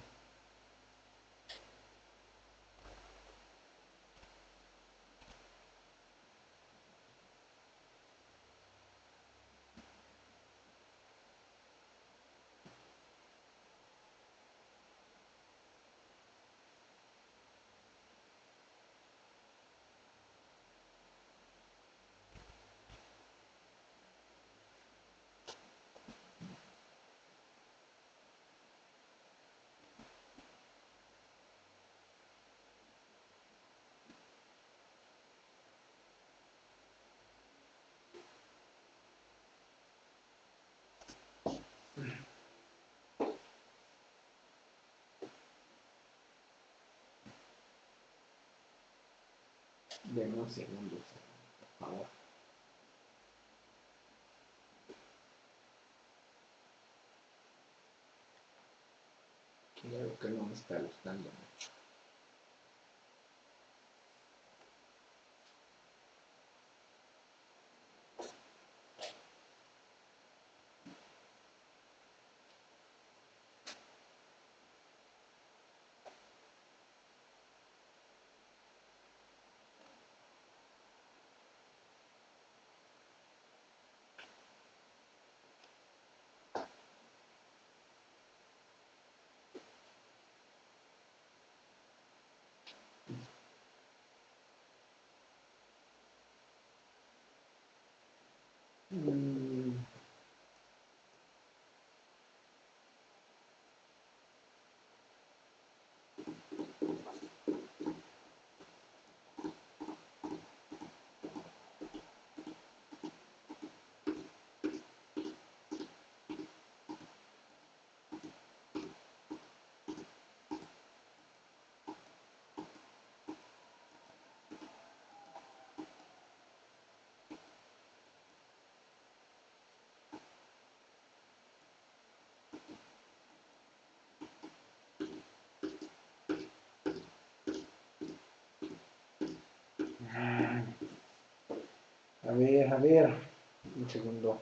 denme un segundo, por favor. Creo que no me está gustando mucho. A ver, a ver. un segundo.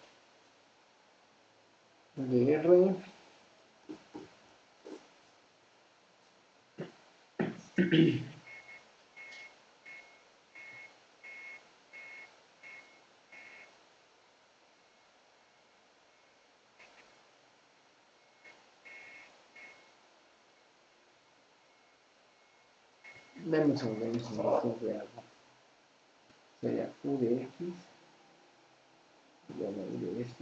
UDR. Dame un segundo, tengo algo. Sería U de X. Y ahora U de S.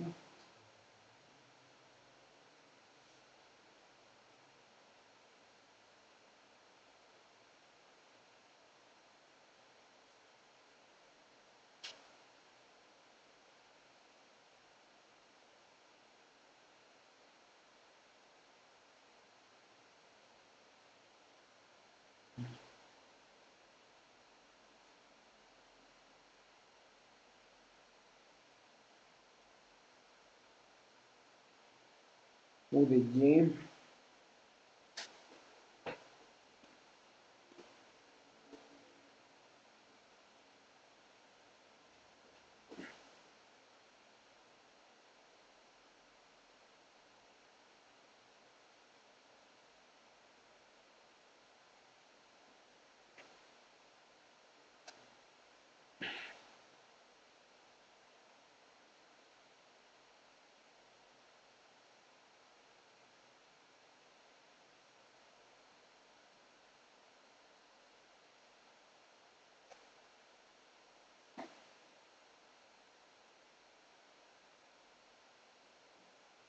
U de Y.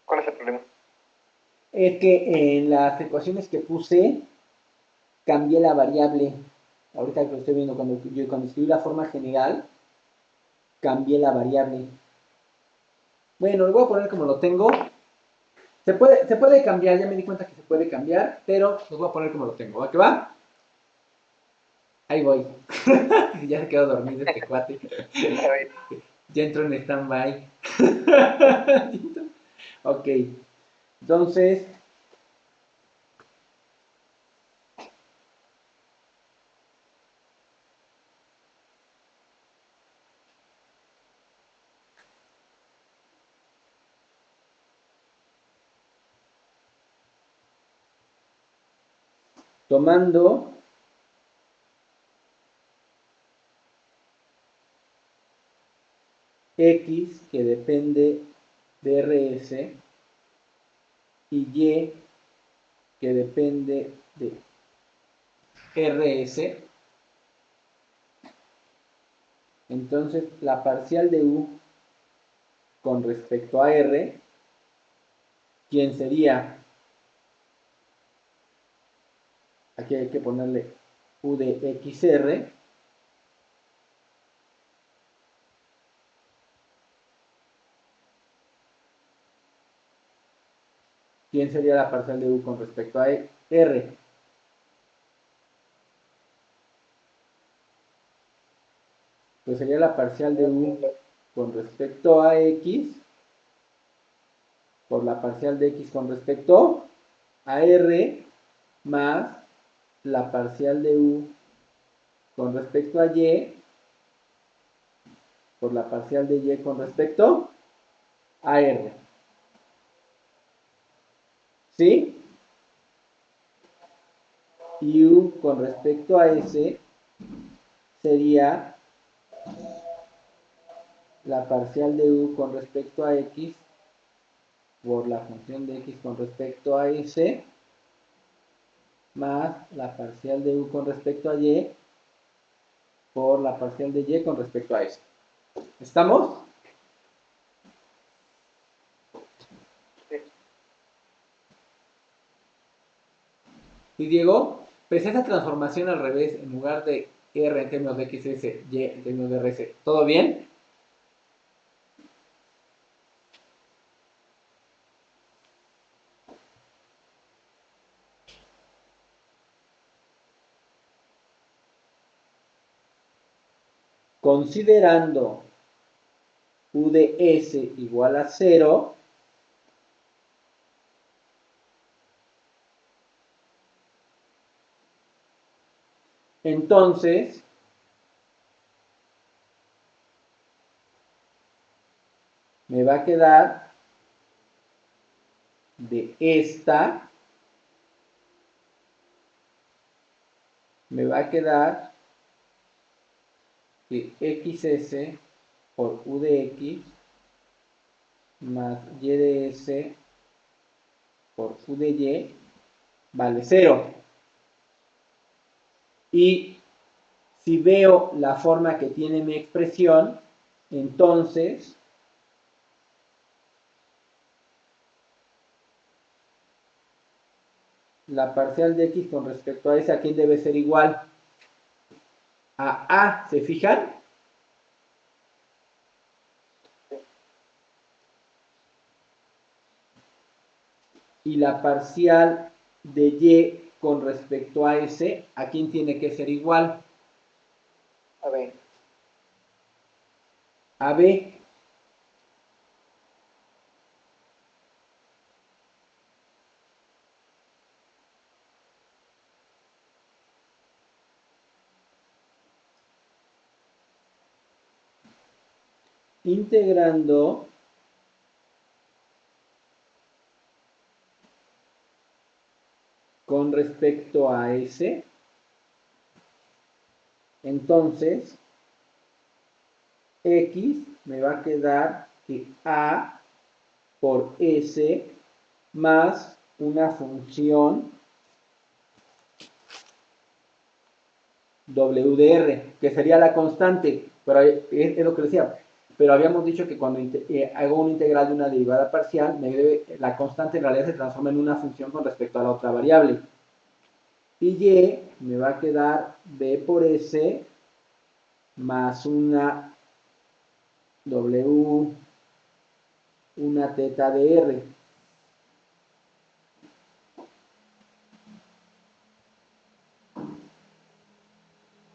¿Cuál es el problema? Es que en las ecuaciones que puse, cambié la variable. Ahorita que lo estoy viendo, cuando escribí la forma general, cambié la variable. Bueno, lo voy a poner como lo tengo. Se puede cambiar, ya me di cuenta que se puede cambiar, pero lo voy a poner como lo tengo. ¿Va que va? Ahí voy. Ya se quedó dormido este cuate. Ya entró en stand-by. Ok. Entonces, tomando X, que depende de RS, y Y, que depende de RS, entonces la parcial de U con respecto a R, ¿quién sería? Aquí hay que ponerle U de XR, ¿quién sería la parcial de U con respecto a R? Pues sería la parcial de U con respecto a X por la parcial de X con respecto a R más la parcial de U con respecto a Y por la parcial de Y con respecto a R. ¿Sí? Y U con respecto a S sería la parcial de U con respecto a X por la función de X con respecto a S más la parcial de U con respecto a Y por la parcial de Y con respecto a S. ¿Estamos? Sí. Y Diego, pues esa transformación al revés, en lugar de R en términos de XS, Y en términos de RS, ¿todo bien? Considerando U de S igual a 0, entonces me va a quedar de esta, me va a quedar que xs por u de x más y de s por u de y vale 0. Y si veo la forma que tiene mi expresión, entonces la parcial de x con respecto a s, ¿a quién debe ser igual? A, ¿se fijan? Y la parcial de y con respecto a s, ¿a quién tiene que ser igual? A B. A b. Integrando con respecto a s, entonces x me va a quedar que a por s más una función w de r, que sería la constante, pero es lo que decía. Pero habíamos dicho que cuando hago una integral de una derivada parcial, la constante en realidad se transforma en una función con respecto a la otra variable. Y y me va a quedar b por s más una w, una teta de r.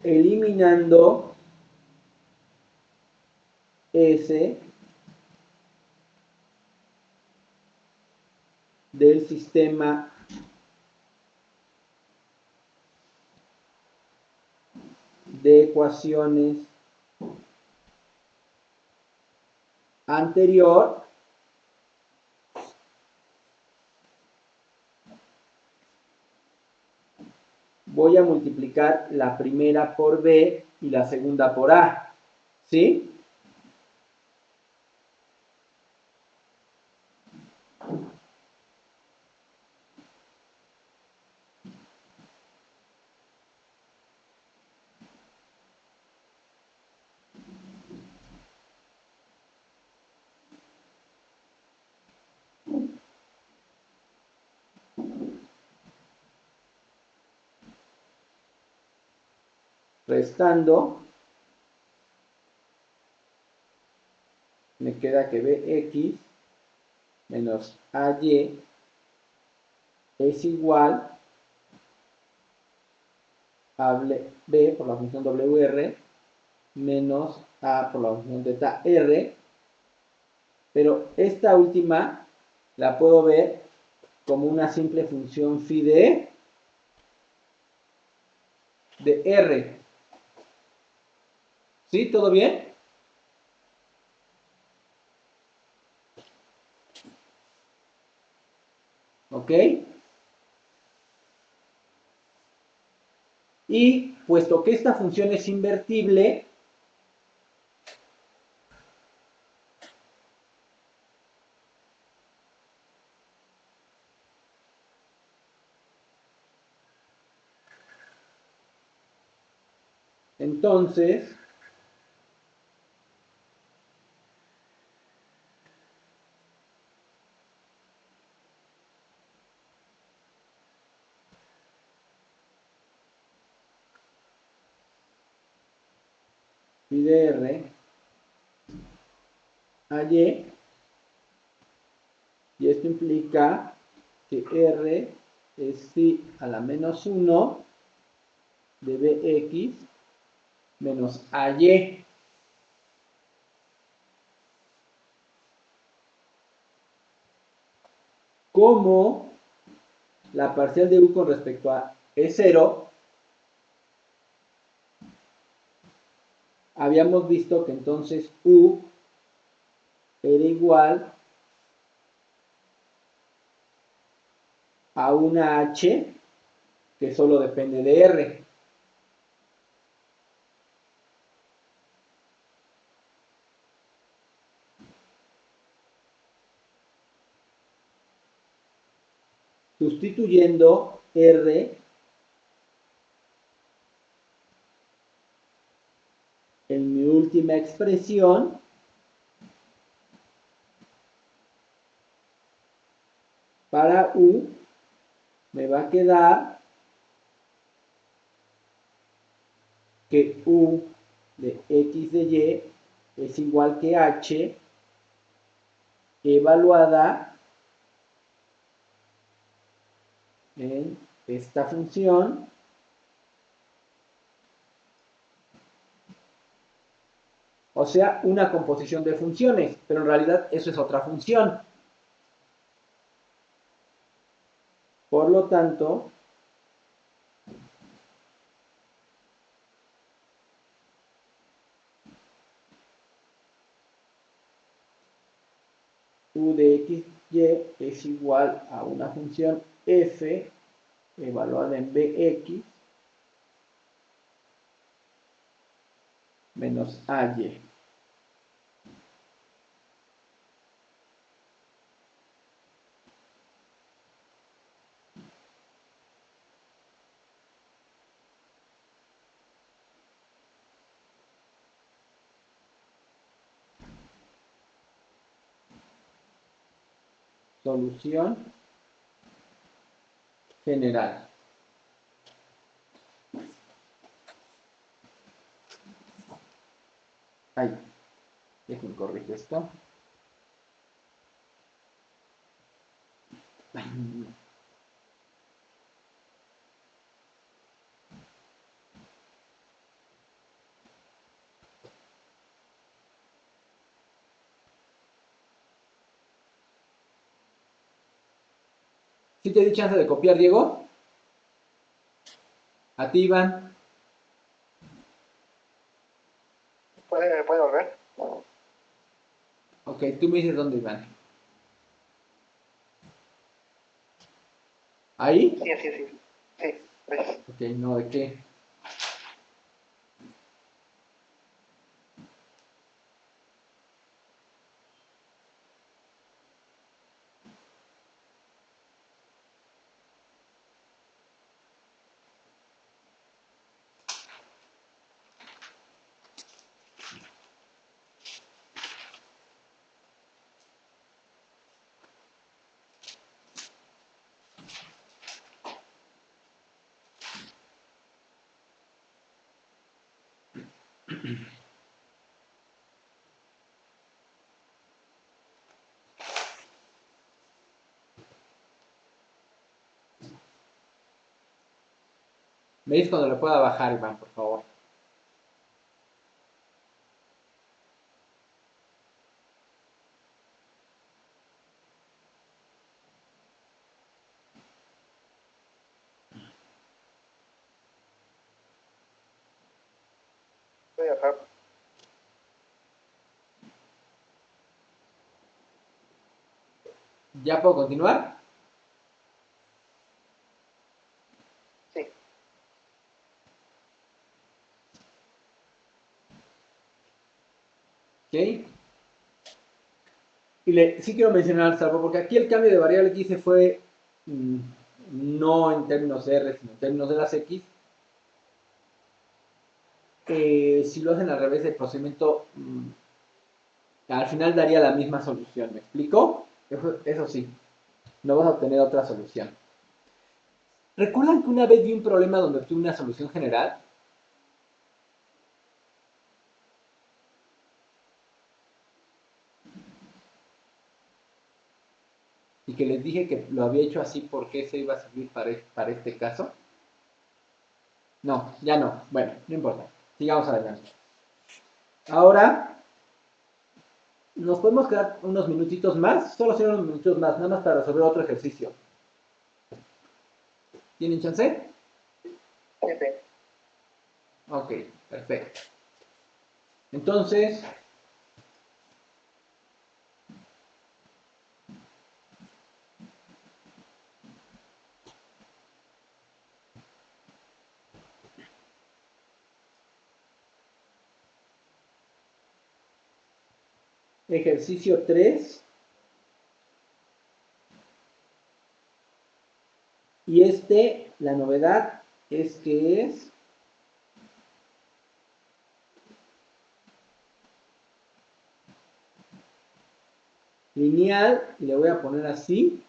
Eliminando s del sistema de ecuaciones anterior, voy a multiplicar la primera por b y la segunda por a, ¿sí? Restando, me queda que bx menos ay es igual a b por la función wr menos a por la función teta r, pero esta última la puedo ver como una simple función phi de r. ¿Sí? ¿Todo bien? ¿Ok? Y puesto que esta función es invertible, entonces phi de r a y esto implica que r es phi a la menos 1 de bx menos ay. Como la parcial de u con respecto a E0, habíamos visto que entonces u era igual a una H que solo depende de R. Sustituyendo R en mi última expresión para U me va a quedar que U de X de Y es igual que H evaluada en esta función o sea, una composición de funciones, pero en realidad eso es otra función. Por lo tanto, U de X, Y es igual a una función F evaluada en Bx menos AY. Solución general. Ahí, déjenme corregir esto. ¿Sí te di chance de copiar, Diego? ¿A ti, Iván? ¿Puede volver? Ok, tú me dices dónde, Iván. ¿Ahí? Sí, así, sí. Sí, gracias. Ok, no, ¿de qué? Me dices cuando le pueda bajar, Iván, por favor. Voy a bajar. ¿Ya puedo continuar? Sí. Ok. Y sí quiero mencionar, Salvo, porque aquí el cambio de variable que hice fue no en términos de R, sino en términos de las X. Si lo hacen al revés del procedimiento, al final daría la misma solución. ¿Me explico? Eso sí, no vas a obtener otra solución. ¿Recuerdan que una vez vi un problema donde obtuve una solución general? Y que les dije que lo había hecho así porque eso iba a servir para este caso. No, ya no. Bueno, no importa. Sigamos adelante. Ahora nos podemos quedar unos minutitos más, solo ser unos minutitos más, nada más para resolver otro ejercicio. ¿Tienen chance? Sí, sí. Ok, perfecto. Entonces, Ejercicio 3. Y la novedad es que es lineal, y le voy a poner así.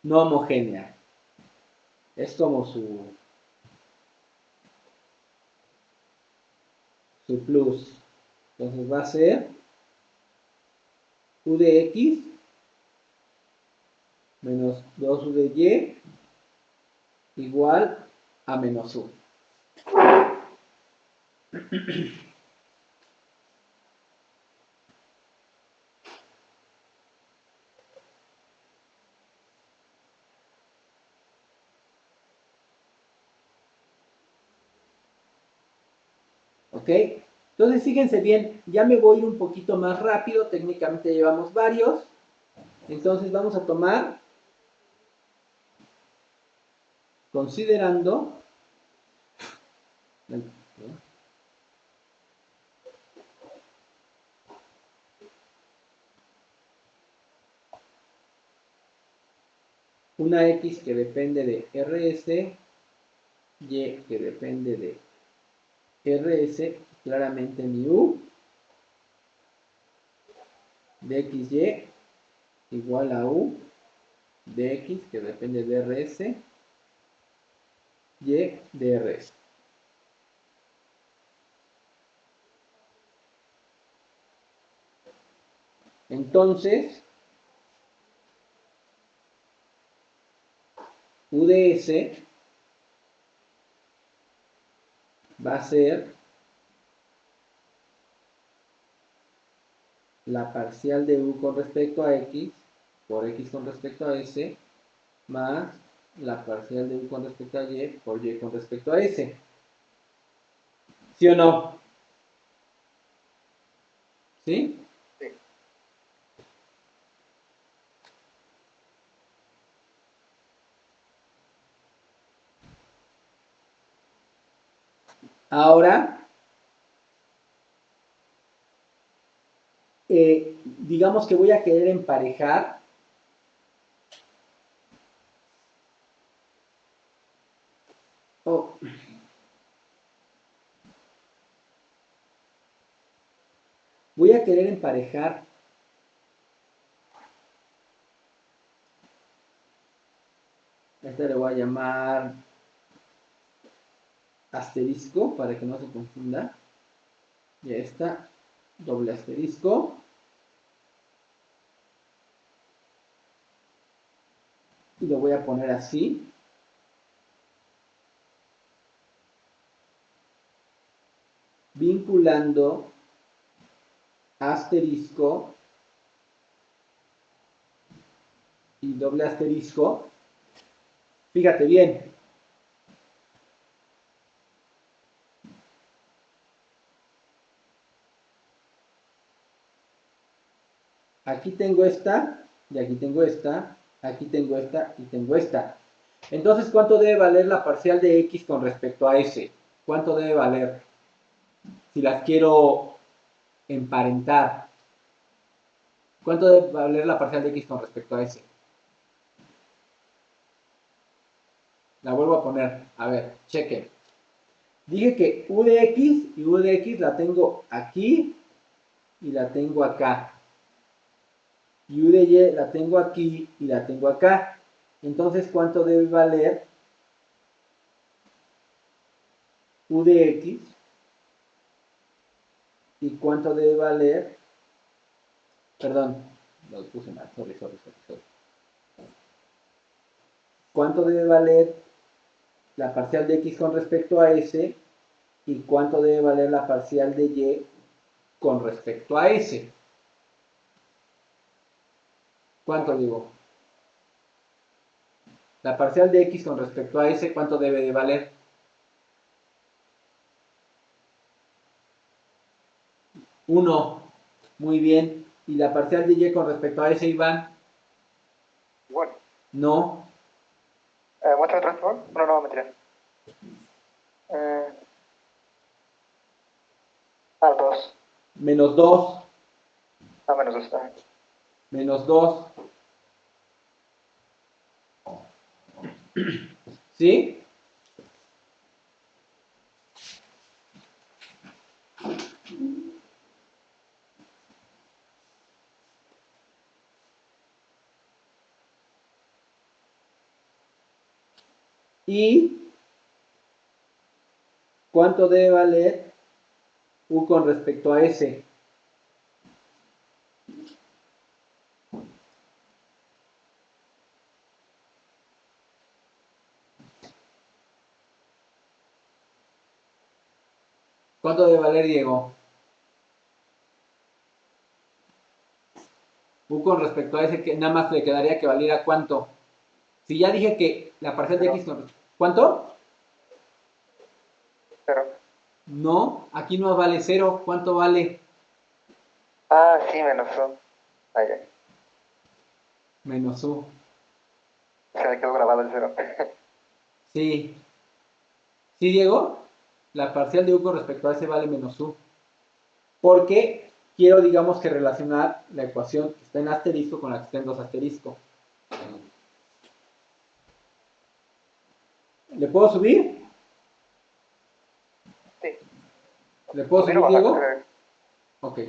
No homogénea. Es como su plus. Entonces va a ser u de x menos 2u de y igual a menos u. ¿Ok? Entonces fíjense bien, ya me voy a ir un poquito más rápido, técnicamente llevamos varios. Entonces vamos a tomar, considerando una x que depende de rs, y que depende de rs, claramente mi u de xy igual a u de x que depende de rs, y de rs. Entonces, u de s va a ser la parcial de u con respecto a x por x con respecto a s más la parcial de u con respecto a y por y con respecto a s. ¿Sí o no? ¿Sí? Sí. Ahora, digamos que voy a querer emparejar voy a querer emparejar esta le voy a llamar asterisco para que no se confunda, y esta doble asterisco, y lo voy a poner así, vinculando asterisco y doble asterisco. Fíjate bien, aquí tengo esta, y aquí tengo esta, aquí tengo esta y tengo esta. Entonces, ¿cuánto debe valer la parcial de x con respecto a s? ¿Cuánto debe valer? Si las quiero emparentar, ¿cuánto debe valer la parcial de x con respecto a s? La vuelvo a poner, a ver, chequen. Dije que u de x y u de x la tengo aquí y la tengo acá. Y u de y la tengo aquí y la tengo acá. Entonces, ¿cuánto debe valer u de x? ¿Y cuánto debe valer? Perdón, lo puse mal, sorry. ¿Cuánto debe valer la parcial de x con respecto a s? ¿Y cuánto debe valer la parcial de y con respecto a s? ¿Cuánto digo? La parcial de x con respecto a s, ¿cuánto debe de valer? 1. Muy bien. ¿Y la parcial de y con respecto a s, Iván? Igual. No. ¿Muestra otra vez, por favor? No, mentira. Ah, 2. Menos 2. Ah, menos 2. Menos 2. ¿Sí? ¿Y cuánto debe valer U con respecto a S? ¿Cuánto debe valer, Diego? U con respecto a S, que nada más le quedaría que valiera cuánto. Si ya dije que la parcial de Pero, X con... ¿Cuánto? pero. No, aquí no vale 0. ¿Cuánto vale? Ah, sí, menos 1. Ah, ya. Menos U. Se me quedó grabado el 0. Sí. ¿Sí, Diego? La parcial de U con respecto a S vale menos U. Porque quiero, digamos, que relacionar la ecuación que está en asterisco con la que está en dos asterisco. ¿Le puedo subir? Sí. ¿Le puedo ¿Subir o subir, bajar? Diego? Ok.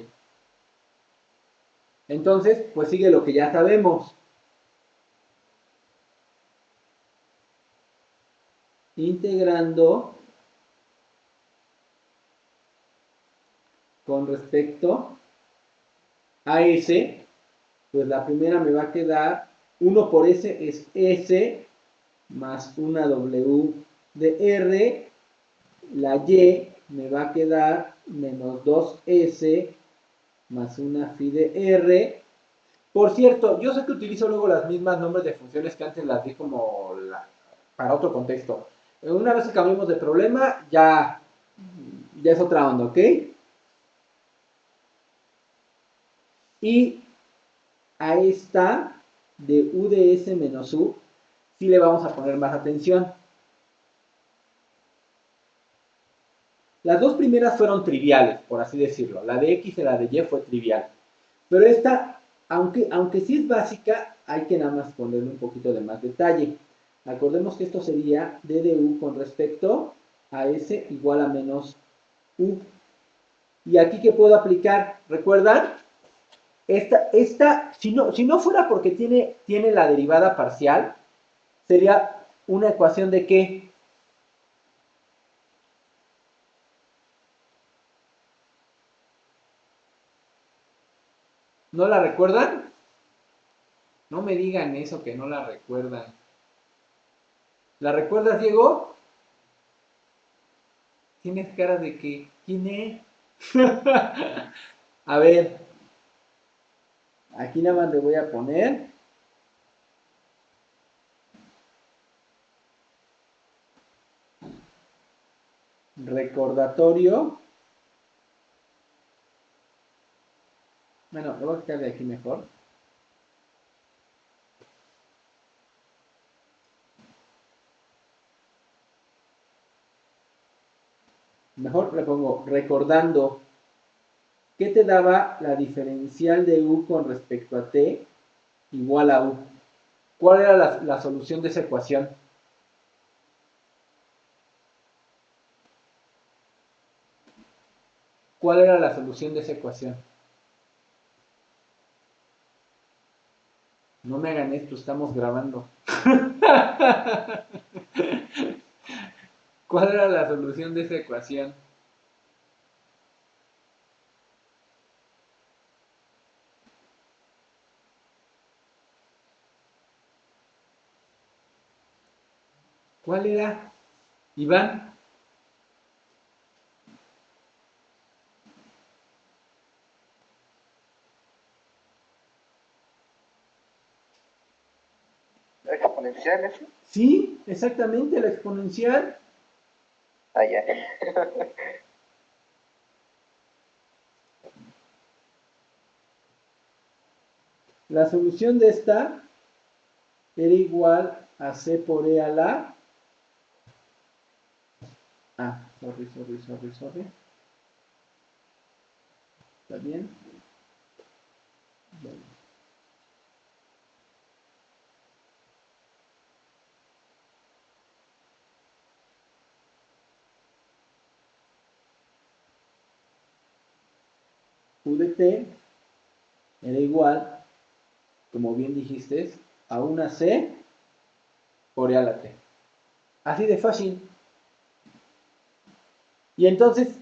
Entonces, pues sigue lo que ya sabemos. Integrando con respecto a S, pues la primera me va a quedar 1 por S es S más una W de R, la Y me va a quedar menos 2S más una phi de R. Por cierto, yo sé que utilizo luego las mismas nombres de funciones que antes las di como para otro contexto. Una vez que cambiemos de problema, ya es otra onda, ¿ok? Y a esta de U de S menos U, sí le vamos a poner más atención. Las dos primeras fueron triviales, por así decirlo. La de X y la de Y fue trivial. Pero esta, aunque sí es básica, hay que nada más ponerle un poquito de más detalle. Acordemos que esto sería D de U con respecto a S igual a menos U. ¿Y aquí qué puedo aplicar? ¿Recuerdan? Si no fuera porque tiene la derivada parcial, sería una ecuación de ¿qué? ¿No la recuerdan? No me digan eso que no la recuerdan. ¿La recuerdas, Diego? Tienes cara de que, ¿quién es? A ver, aquí nada más le voy a poner recordatorio. Bueno, lo voy a quitar de aquí mejor. Mejor le pongo recordando. ¿Qué te daba la diferencial de U con respecto a T igual a U? ¿Cuál era la solución de esa ecuación? ¿Cuál era la solución de esa ecuación? No me hagan esto, estamos grabando. ¿Cuál era la solución de esa ecuación? ¿Cuál era? Iván, ¿Exponenciales? sí, exactamente, la exponencial. Ah, ya. La solución de esta era igual a C por E a la... Ah, sorry. ¿Está bien? Bueno. U de t era igual, como bien dijiste, a una C por E a la T. Así de fácil. Y entonces,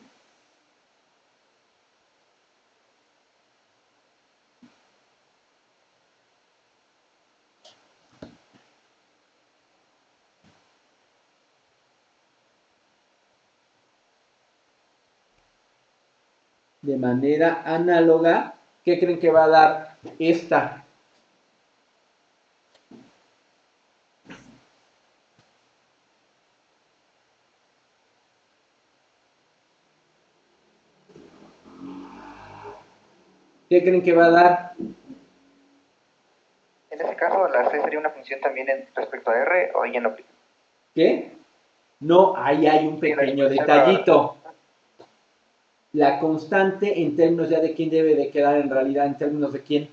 de manera análoga, ¿qué creen que va a dar esta? ¿Qué creen que va a dar? En ese caso, la C sería una función también respecto a R o ya no aplica. ¿Qué? No, ahí hay un Sí, la pequeño exponencial para... detallito. La constante en términos ya de quién debe de quedar en realidad, en términos de quién.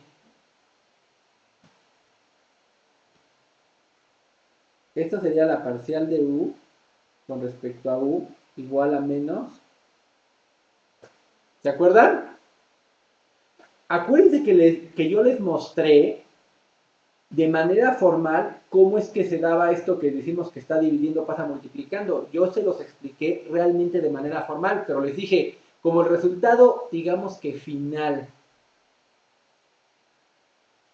Esta sería la parcial de U con respecto a U igual a menos. ¿Se acuerdan? Acuérdense que yo les mostré de manera formal cómo es que se daba esto que decimos que está dividiendo, pasa multiplicando. Yo se los expliqué realmente de manera formal, pero les dije, como el resultado, digamos que final,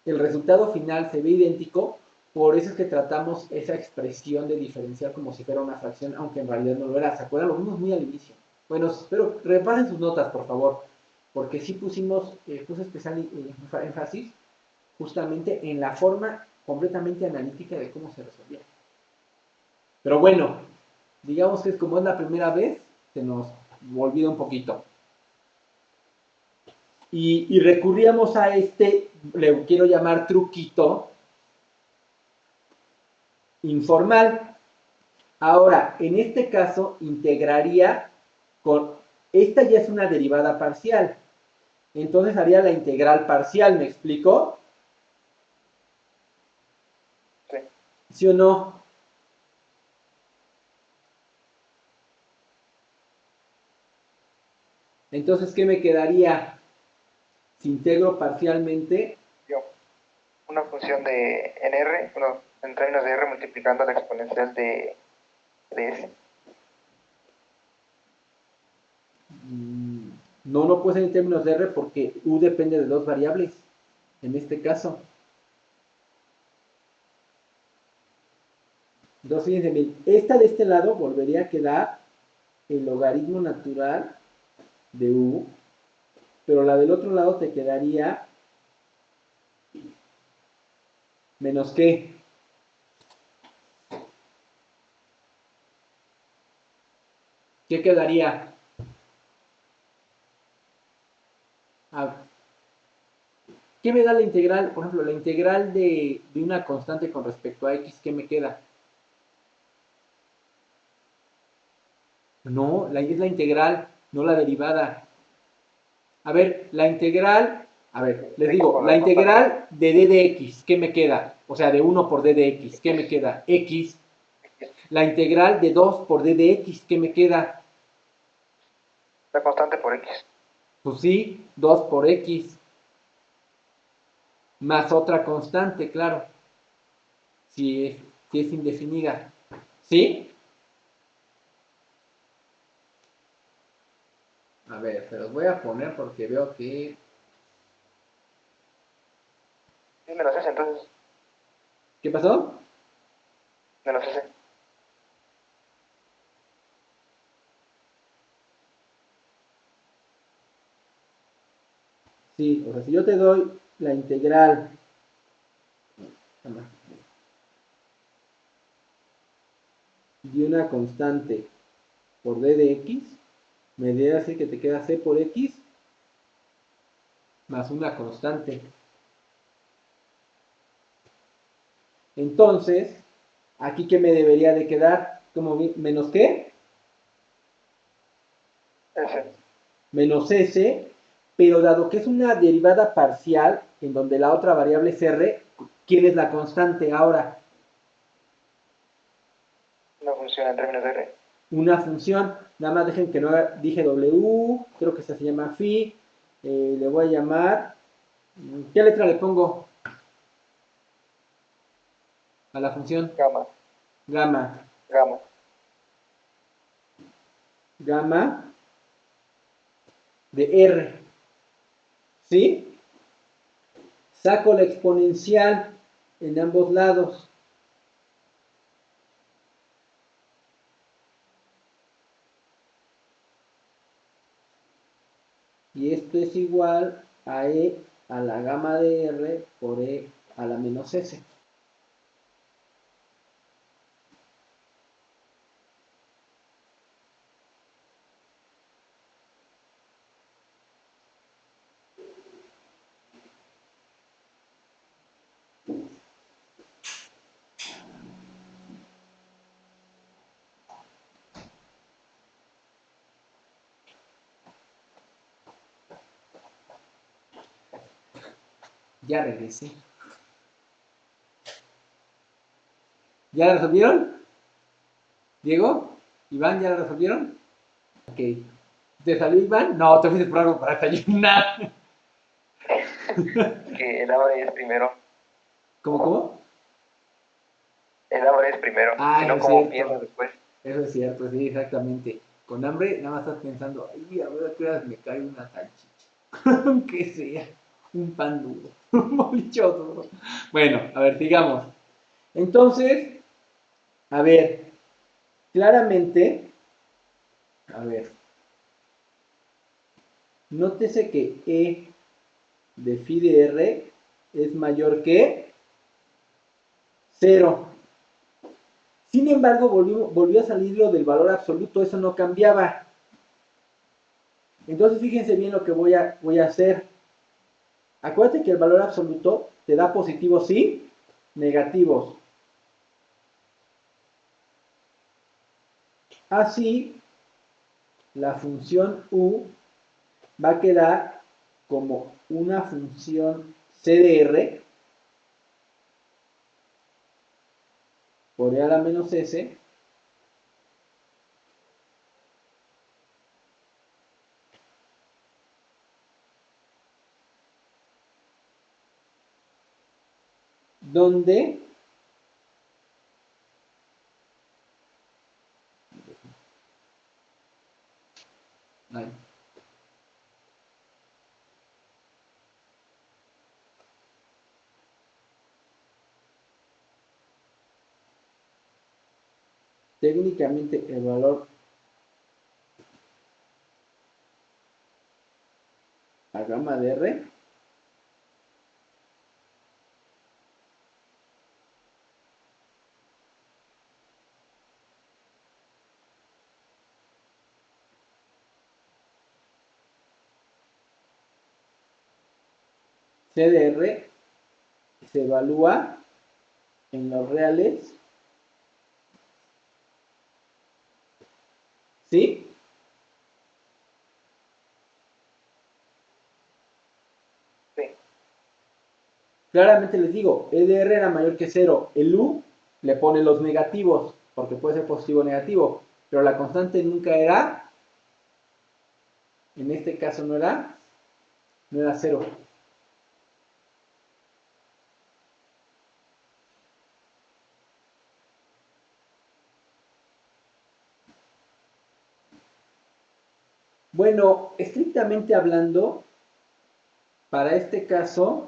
el resultado final se ve idéntico, por eso es que tratamos esa expresión de diferencial como si fuera una fracción, aunque en realidad no lo era. ¿Se acuerdan? Lo vimos muy al inicio. Bueno, pero repasen sus notas, por favor, porque sí puse especial énfasis justamente en la forma completamente analítica de cómo se resolvía. Pero bueno, digamos que como es la primera vez, se nos olvida un poquito. Y recurríamos a este, le quiero llamar truquito informal. Ahora, en este caso, integraría con, esta ya es una derivada parcial. Entonces haría la integral parcial, ¿me explico? Sí. ¿Sí o no? Entonces, ¿qué me quedaría? Si integro parcialmente, Una función de en R, bueno, en términos de R multiplicando la exponencial de S. no puede ser en términos de R porque U depende de dos variables, en este caso. Entonces, fíjense bien, esta de este lado volvería a quedar el logaritmo natural de U, pero la del otro lado te quedaría menos qué. ¿Qué quedaría? Ah, ¿qué me da la integral? Por ejemplo, la integral de una constante con respecto a X, ¿qué me queda? No, es la integral, no la derivada. A ver, la integral, a ver, les digo, la integral de d de x, ¿qué me queda? O sea, de 1 por d de x, ¿qué me queda? X. La integral de 2 por d de x, ¿qué me queda? La constante por X. Pues sí, 2 por x, más otra constante, claro, si es indefinida. ¿Sí? A ver, se los voy a poner porque veo que... Sí, menos S, entonces. ¿Qué pasó? Menos S. Sí, o sea, si yo te doy la integral de una constante por d de x, me debe decir que te queda c por x más una constante. Entonces, aquí que me debería de quedar, como menos qué, S. menos s, pero dado que es una derivada parcial, en donde la otra variable es r, ¿quién es la constante ahora? Una función en términos de R. Una función, nada más dejen que no dije w, creo que se llama phi, le voy a llamar, ¿qué letra le pongo a la función? Gamma. Gamma. Gamma. Gamma de r, ¿sí? Saco la exponencial en ambos lados. Y esto es igual a e a la gamma de r por e a la menos s. Ya regresé. ¿Ya la resolvieron? ¿Diego? ¿Iván, ya la resolvieron? Ok. ¿Te salió Iván? No, te fuiste por algo para desayunar. Que el hambre es primero. ¿Cómo? El hambre es primero. Ah, Si eso no, es como piensas cierto. después. Eso es cierto, sí, exactamente. Con hambre nada más estás pensando, ay, a ver a qué horas me cae una salchicha. Aunque sea un pan duro, un bolillo duro. Bueno, a ver, sigamos. Entonces, a ver, claramente, a ver, nótese que E de phi de R es mayor que 0. Sin embargo, volvió a salir lo del valor absoluto, eso no cambiaba. Entonces, fíjense bien lo que voy a hacer. Acuérdate que el valor absoluto te da positivos y negativos. Así, la función u va a quedar como una función c de r por e a la menos s donde ay, técnicamente el valor a gamma de r c de r se evalúa en los reales, ¿sí? Sí. Claramente les digo, e de r era mayor que 0. El u le pone los negativos, porque puede ser positivo o negativo, pero la constante nunca era, en este caso no era 0. Bueno, estrictamente hablando, para este caso,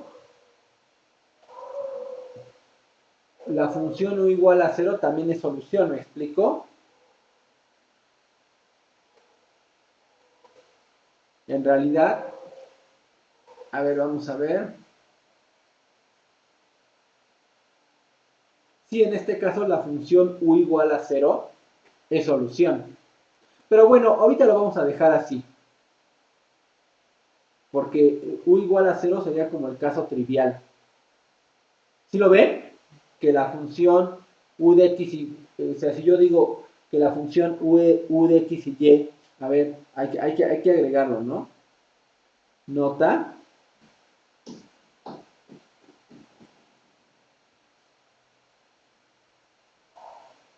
la función u igual a 0 también es solución, ¿me explico? En realidad, a ver, vamos a ver. Sí, en este caso la función u igual a 0 es solución. Pero bueno, ahorita lo vamos a dejar así. Porque u igual a 0 sería como el caso trivial. ¿Sí lo ven? Que la función u de x y, o sea, si yo digo que la función u de x y y, a ver, hay que agregarlo, ¿no? nota,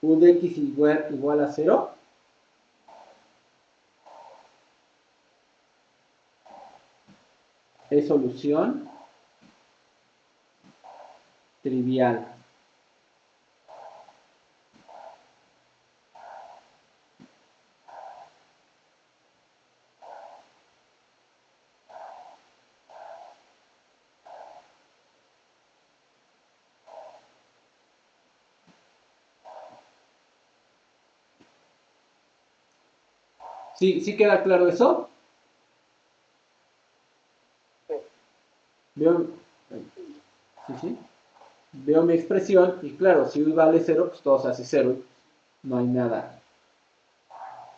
u de x igual a 0, es solución trivial. ¿Sí, sí queda claro eso? Veo, sí, sí. Veo mi expresión y claro, si u vale 0, pues todo se hace 0 y no hay nada.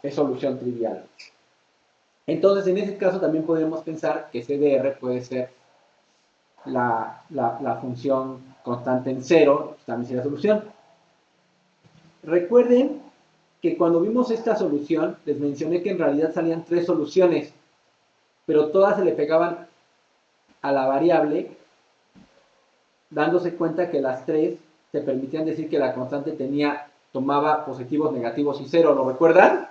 Es solución trivial. Entonces, en ese caso también podemos pensar que CDR puede ser la función constante en 0, también sería solución. Recuerden que cuando vimos esta solución, les mencioné que en realidad salían 3 soluciones, pero todas se le pegaban a la variable, dándose cuenta que las 3 te permitían decir que la constante tomaba positivos, negativos y 0, ¿lo recuerdan?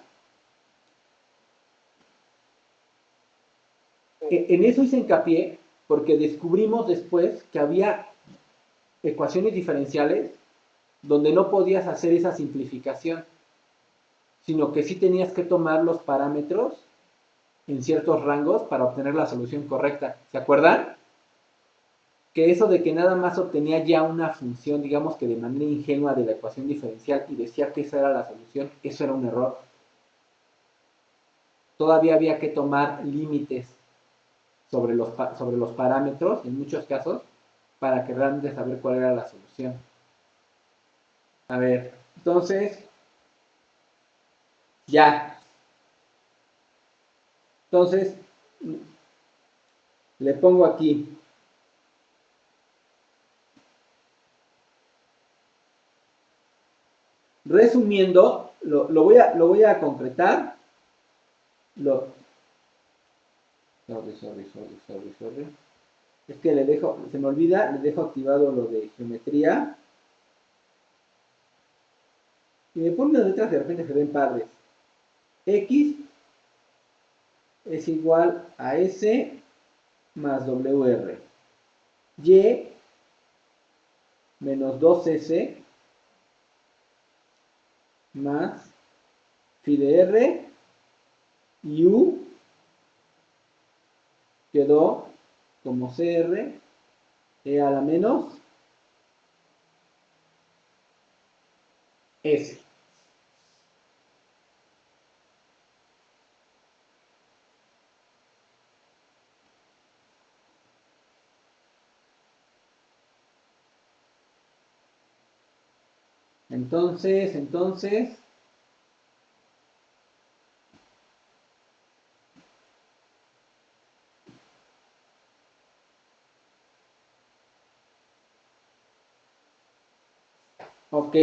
En eso hice hincapié porque descubrimos después que había ecuaciones diferenciales donde no podías hacer esa simplificación, sino que sí tenías que tomar los parámetros en ciertos rangos para obtener la solución correcta. ¿Se acuerdan? Que eso de que nada más obtenía ya una función, digamos que de manera ingenua de la ecuación diferencial y decía que esa era la solución, eso era un error. Todavía había que tomar límites sobre los parámetros, en muchos casos, para que realmente saber cuál era la solución. A ver, entonces, ya. Entonces, le pongo aquí. Resumiendo, lo voy a concretar. Sorry. Es que le dejo, se me olvida, le dejo activado lo de geometría. Y me pone las letras de repente se ven padres. X es igual a S más WR. Y menos 2S más phi de R y U quedó como CR E a la menos S. Entonces, ok.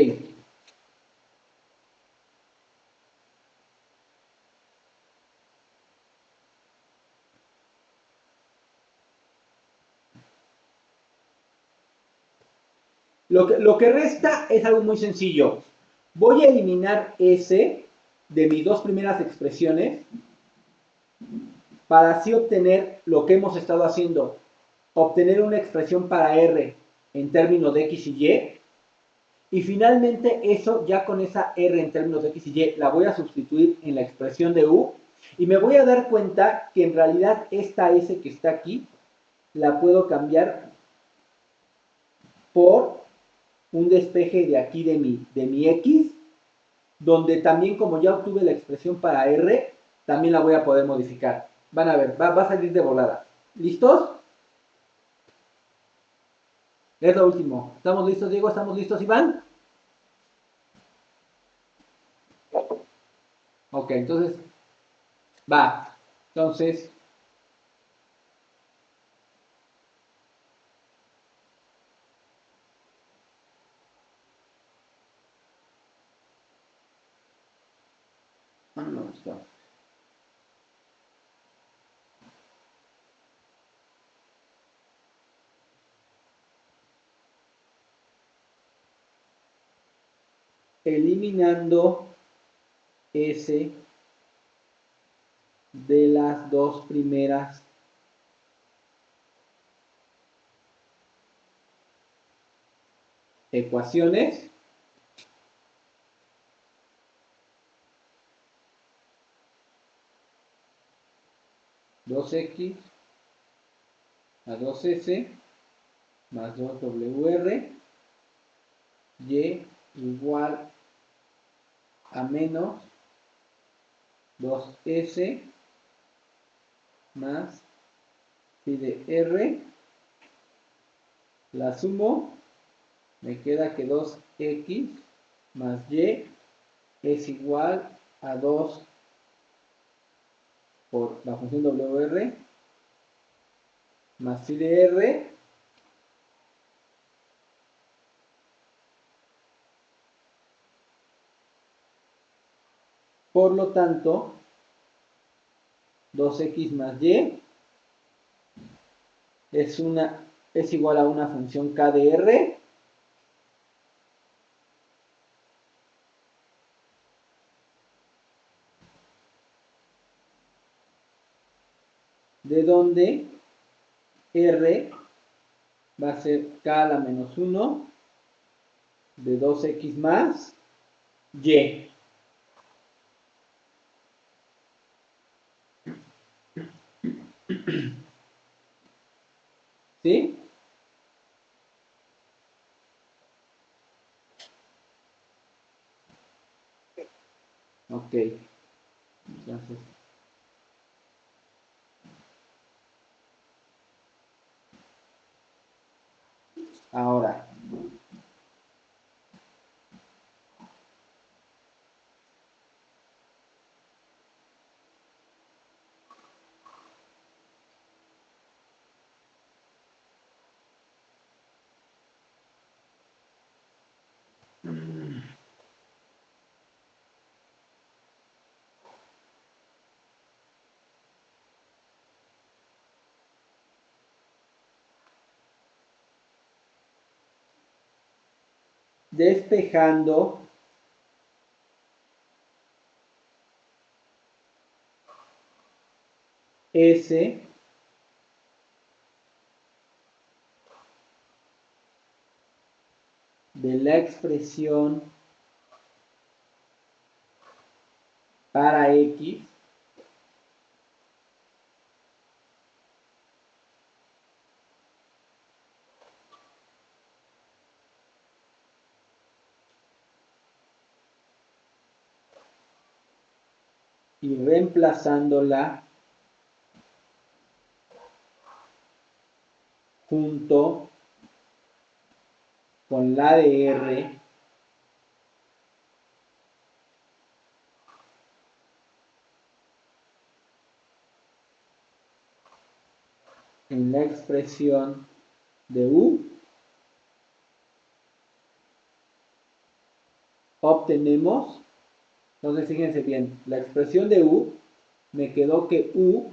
Lo que resta es algo muy sencillo. Voy a eliminar S de mis dos primeras expresiones para así obtener lo que hemos estado haciendo. Obtener una expresión para R en términos de X y Y. Y finalmente eso, ya con esa R en términos de X y Y, la voy a sustituir en la expresión de U. Y me voy a dar cuenta que en realidad esta S que está aquí, la puedo cambiar por un despeje de aquí de mi X, donde también como ya obtuve la expresión para R, también la voy a poder modificar. Van a ver, va a salir de volada. ¿Listos? Es lo último. ¿Estamos listos, Diego? ¿Estamos listos, Iván? Ok, entonces, va. Entonces, no me gustó. eliminando S de las dos primeras ecuaciones. Dos x a 2s más 2wr y igual a menos 2s más phi de r, la sumo, me queda que 2x más y es igual a 2 por la función wr más phi de r por lo tanto 2x más y es igual a una función k de r de donde r va a ser k a la menos 1 de 2x más y. ¿Sí? Ok. Entonces, ahora, despejando S de la expresión para X y reemplazándola junto con la de R en la expresión de U, obtenemos, entonces fíjense bien, la expresión de U, me quedó que U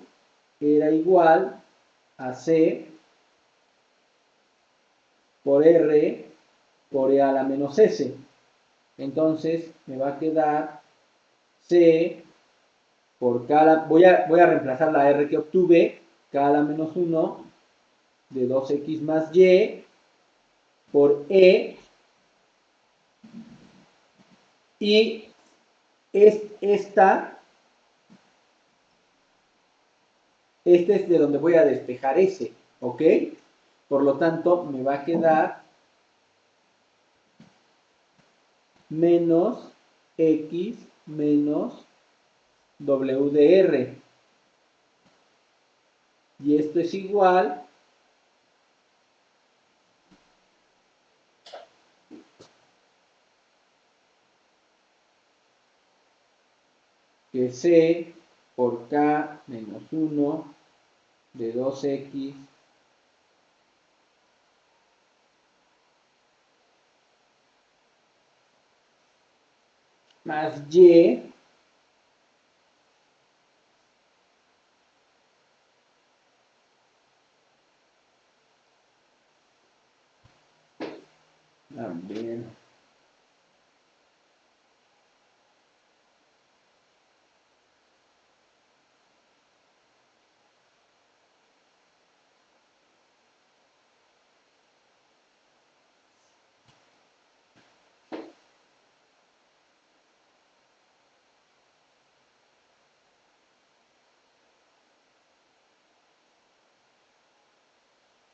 era igual a C por R por E a la menos S. Entonces me va a quedar C por K, voy a reemplazar la R que obtuve, K a la menos 1 de 2x más Y por E, y este es de donde voy a despejar S, ¿ok? Por lo tanto, me va a quedar menos X menos W de R. Y esto es igual que C por K menos 1 de 2X más Y también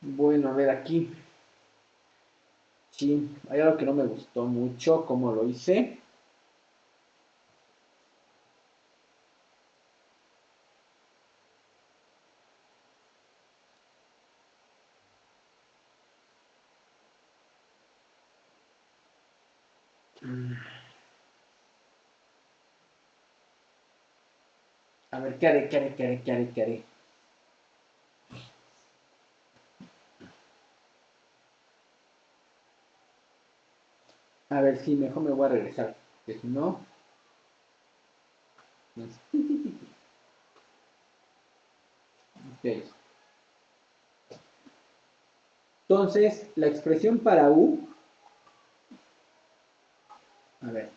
Bueno, a ver aquí. Sí, hay algo que no me gustó mucho, cómo lo hice. A ver, ¿qué haré, qué haré, qué haré, qué haré, qué haré? A ver, sí, mejor me voy a regresar. Que si no... Ok. Entonces, la expresión para U... A ver.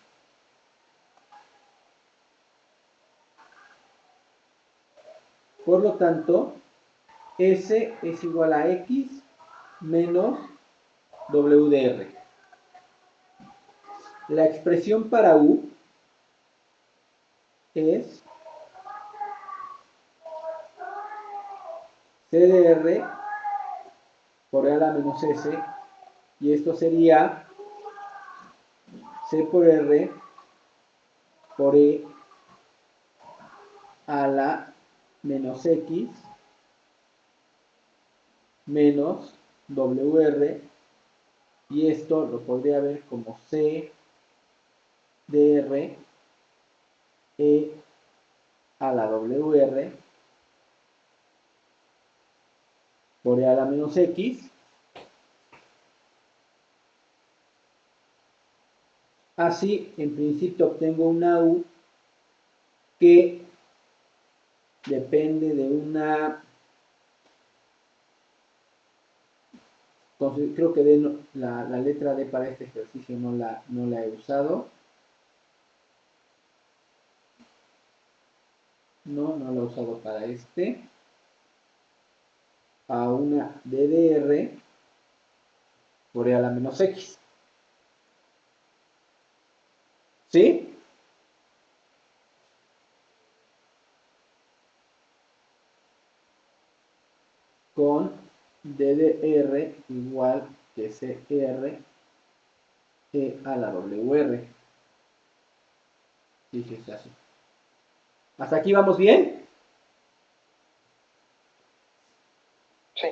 Por lo tanto, S es igual a X menos WDR. La expresión para U es CDR por E a la menos S, y esto sería C por R por E a la menos X menos WR, y esto lo podría ver como C dr E a la WR por E a la menos X. Así, en principio obtengo una U que depende de una... Creo que la letra D para este ejercicio no la he usado. No la he usado para este. A una DDR por E a la menos X. ¿Sí? Con DDR igual que CR E a la WR. Sí, sí, así. ¿Hasta aquí vamos bien? Sí.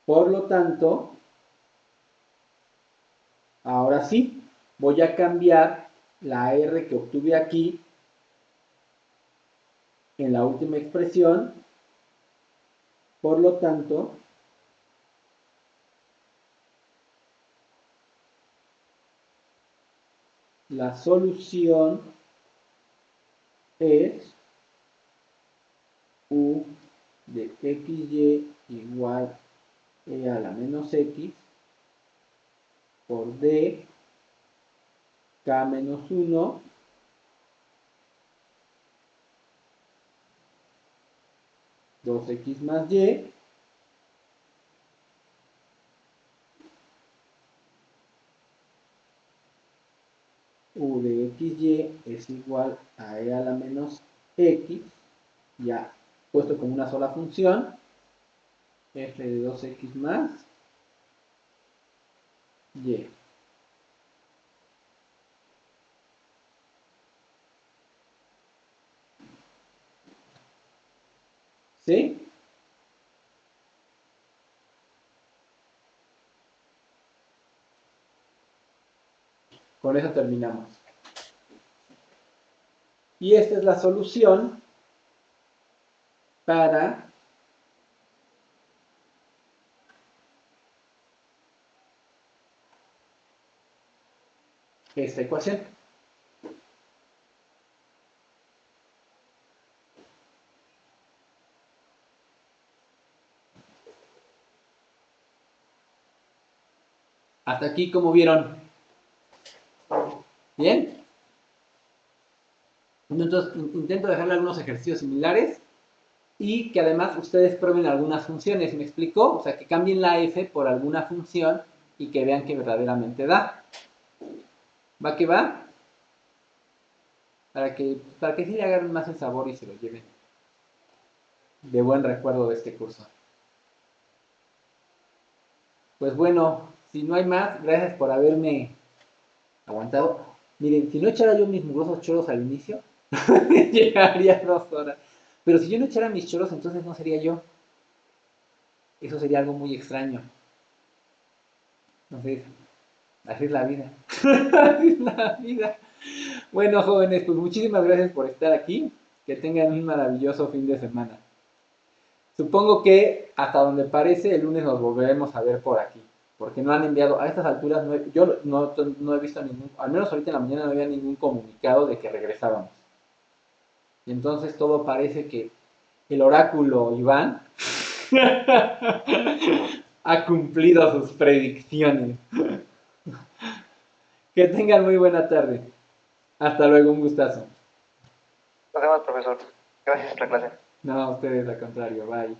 Por lo tanto, ahora sí, voy a cambiar la R que obtuve aquí en la última expresión. Por lo tanto, la solución es U de XY igual E a la menos X por D K menos 1 2X más Y U de XY es igual a E a la menos X, ya puesto como una sola función, F de 2X más Y. ¿Sí? Con eso terminamos. Y esta es la solución para esta ecuación. Hasta aquí, ¿cómo vieron? ¿Bien? Entonces, intento dejarle algunos ejercicios similares y que además ustedes prueben algunas funciones, ¿me explicó? O sea, que cambien la f por alguna función y que vean que verdaderamente da. ¿Va que va? Para que sí le agarren más el sabor y se lo lleven de buen recuerdo de este curso. Pues bueno, si no hay más, gracias por haberme aguantado. Miren, si no echara yo mis mugrosos choros al inicio, llegaría 2 horas. Pero si yo no echara mis choros, entonces no sería yo. Eso sería algo muy extraño. Entonces, así es la vida. Así es la vida. Bueno, jóvenes, pues muchísimas gracias por estar aquí. Que tengan un maravilloso fin de semana. Supongo que hasta donde parece el lunes nos volveremos a ver por aquí. Porque no han enviado, a estas alturas, yo no he visto ningún, al menos ahorita en la mañana no había ningún comunicado de que regresábamos. Y entonces todo parece que el oráculo Iván ha cumplido sus predicciones. Que tengan muy buena tarde. Hasta luego, un gustazo. Nos vemos, profesor. Gracias por la clase. No, a ustedes, al contrario, bye.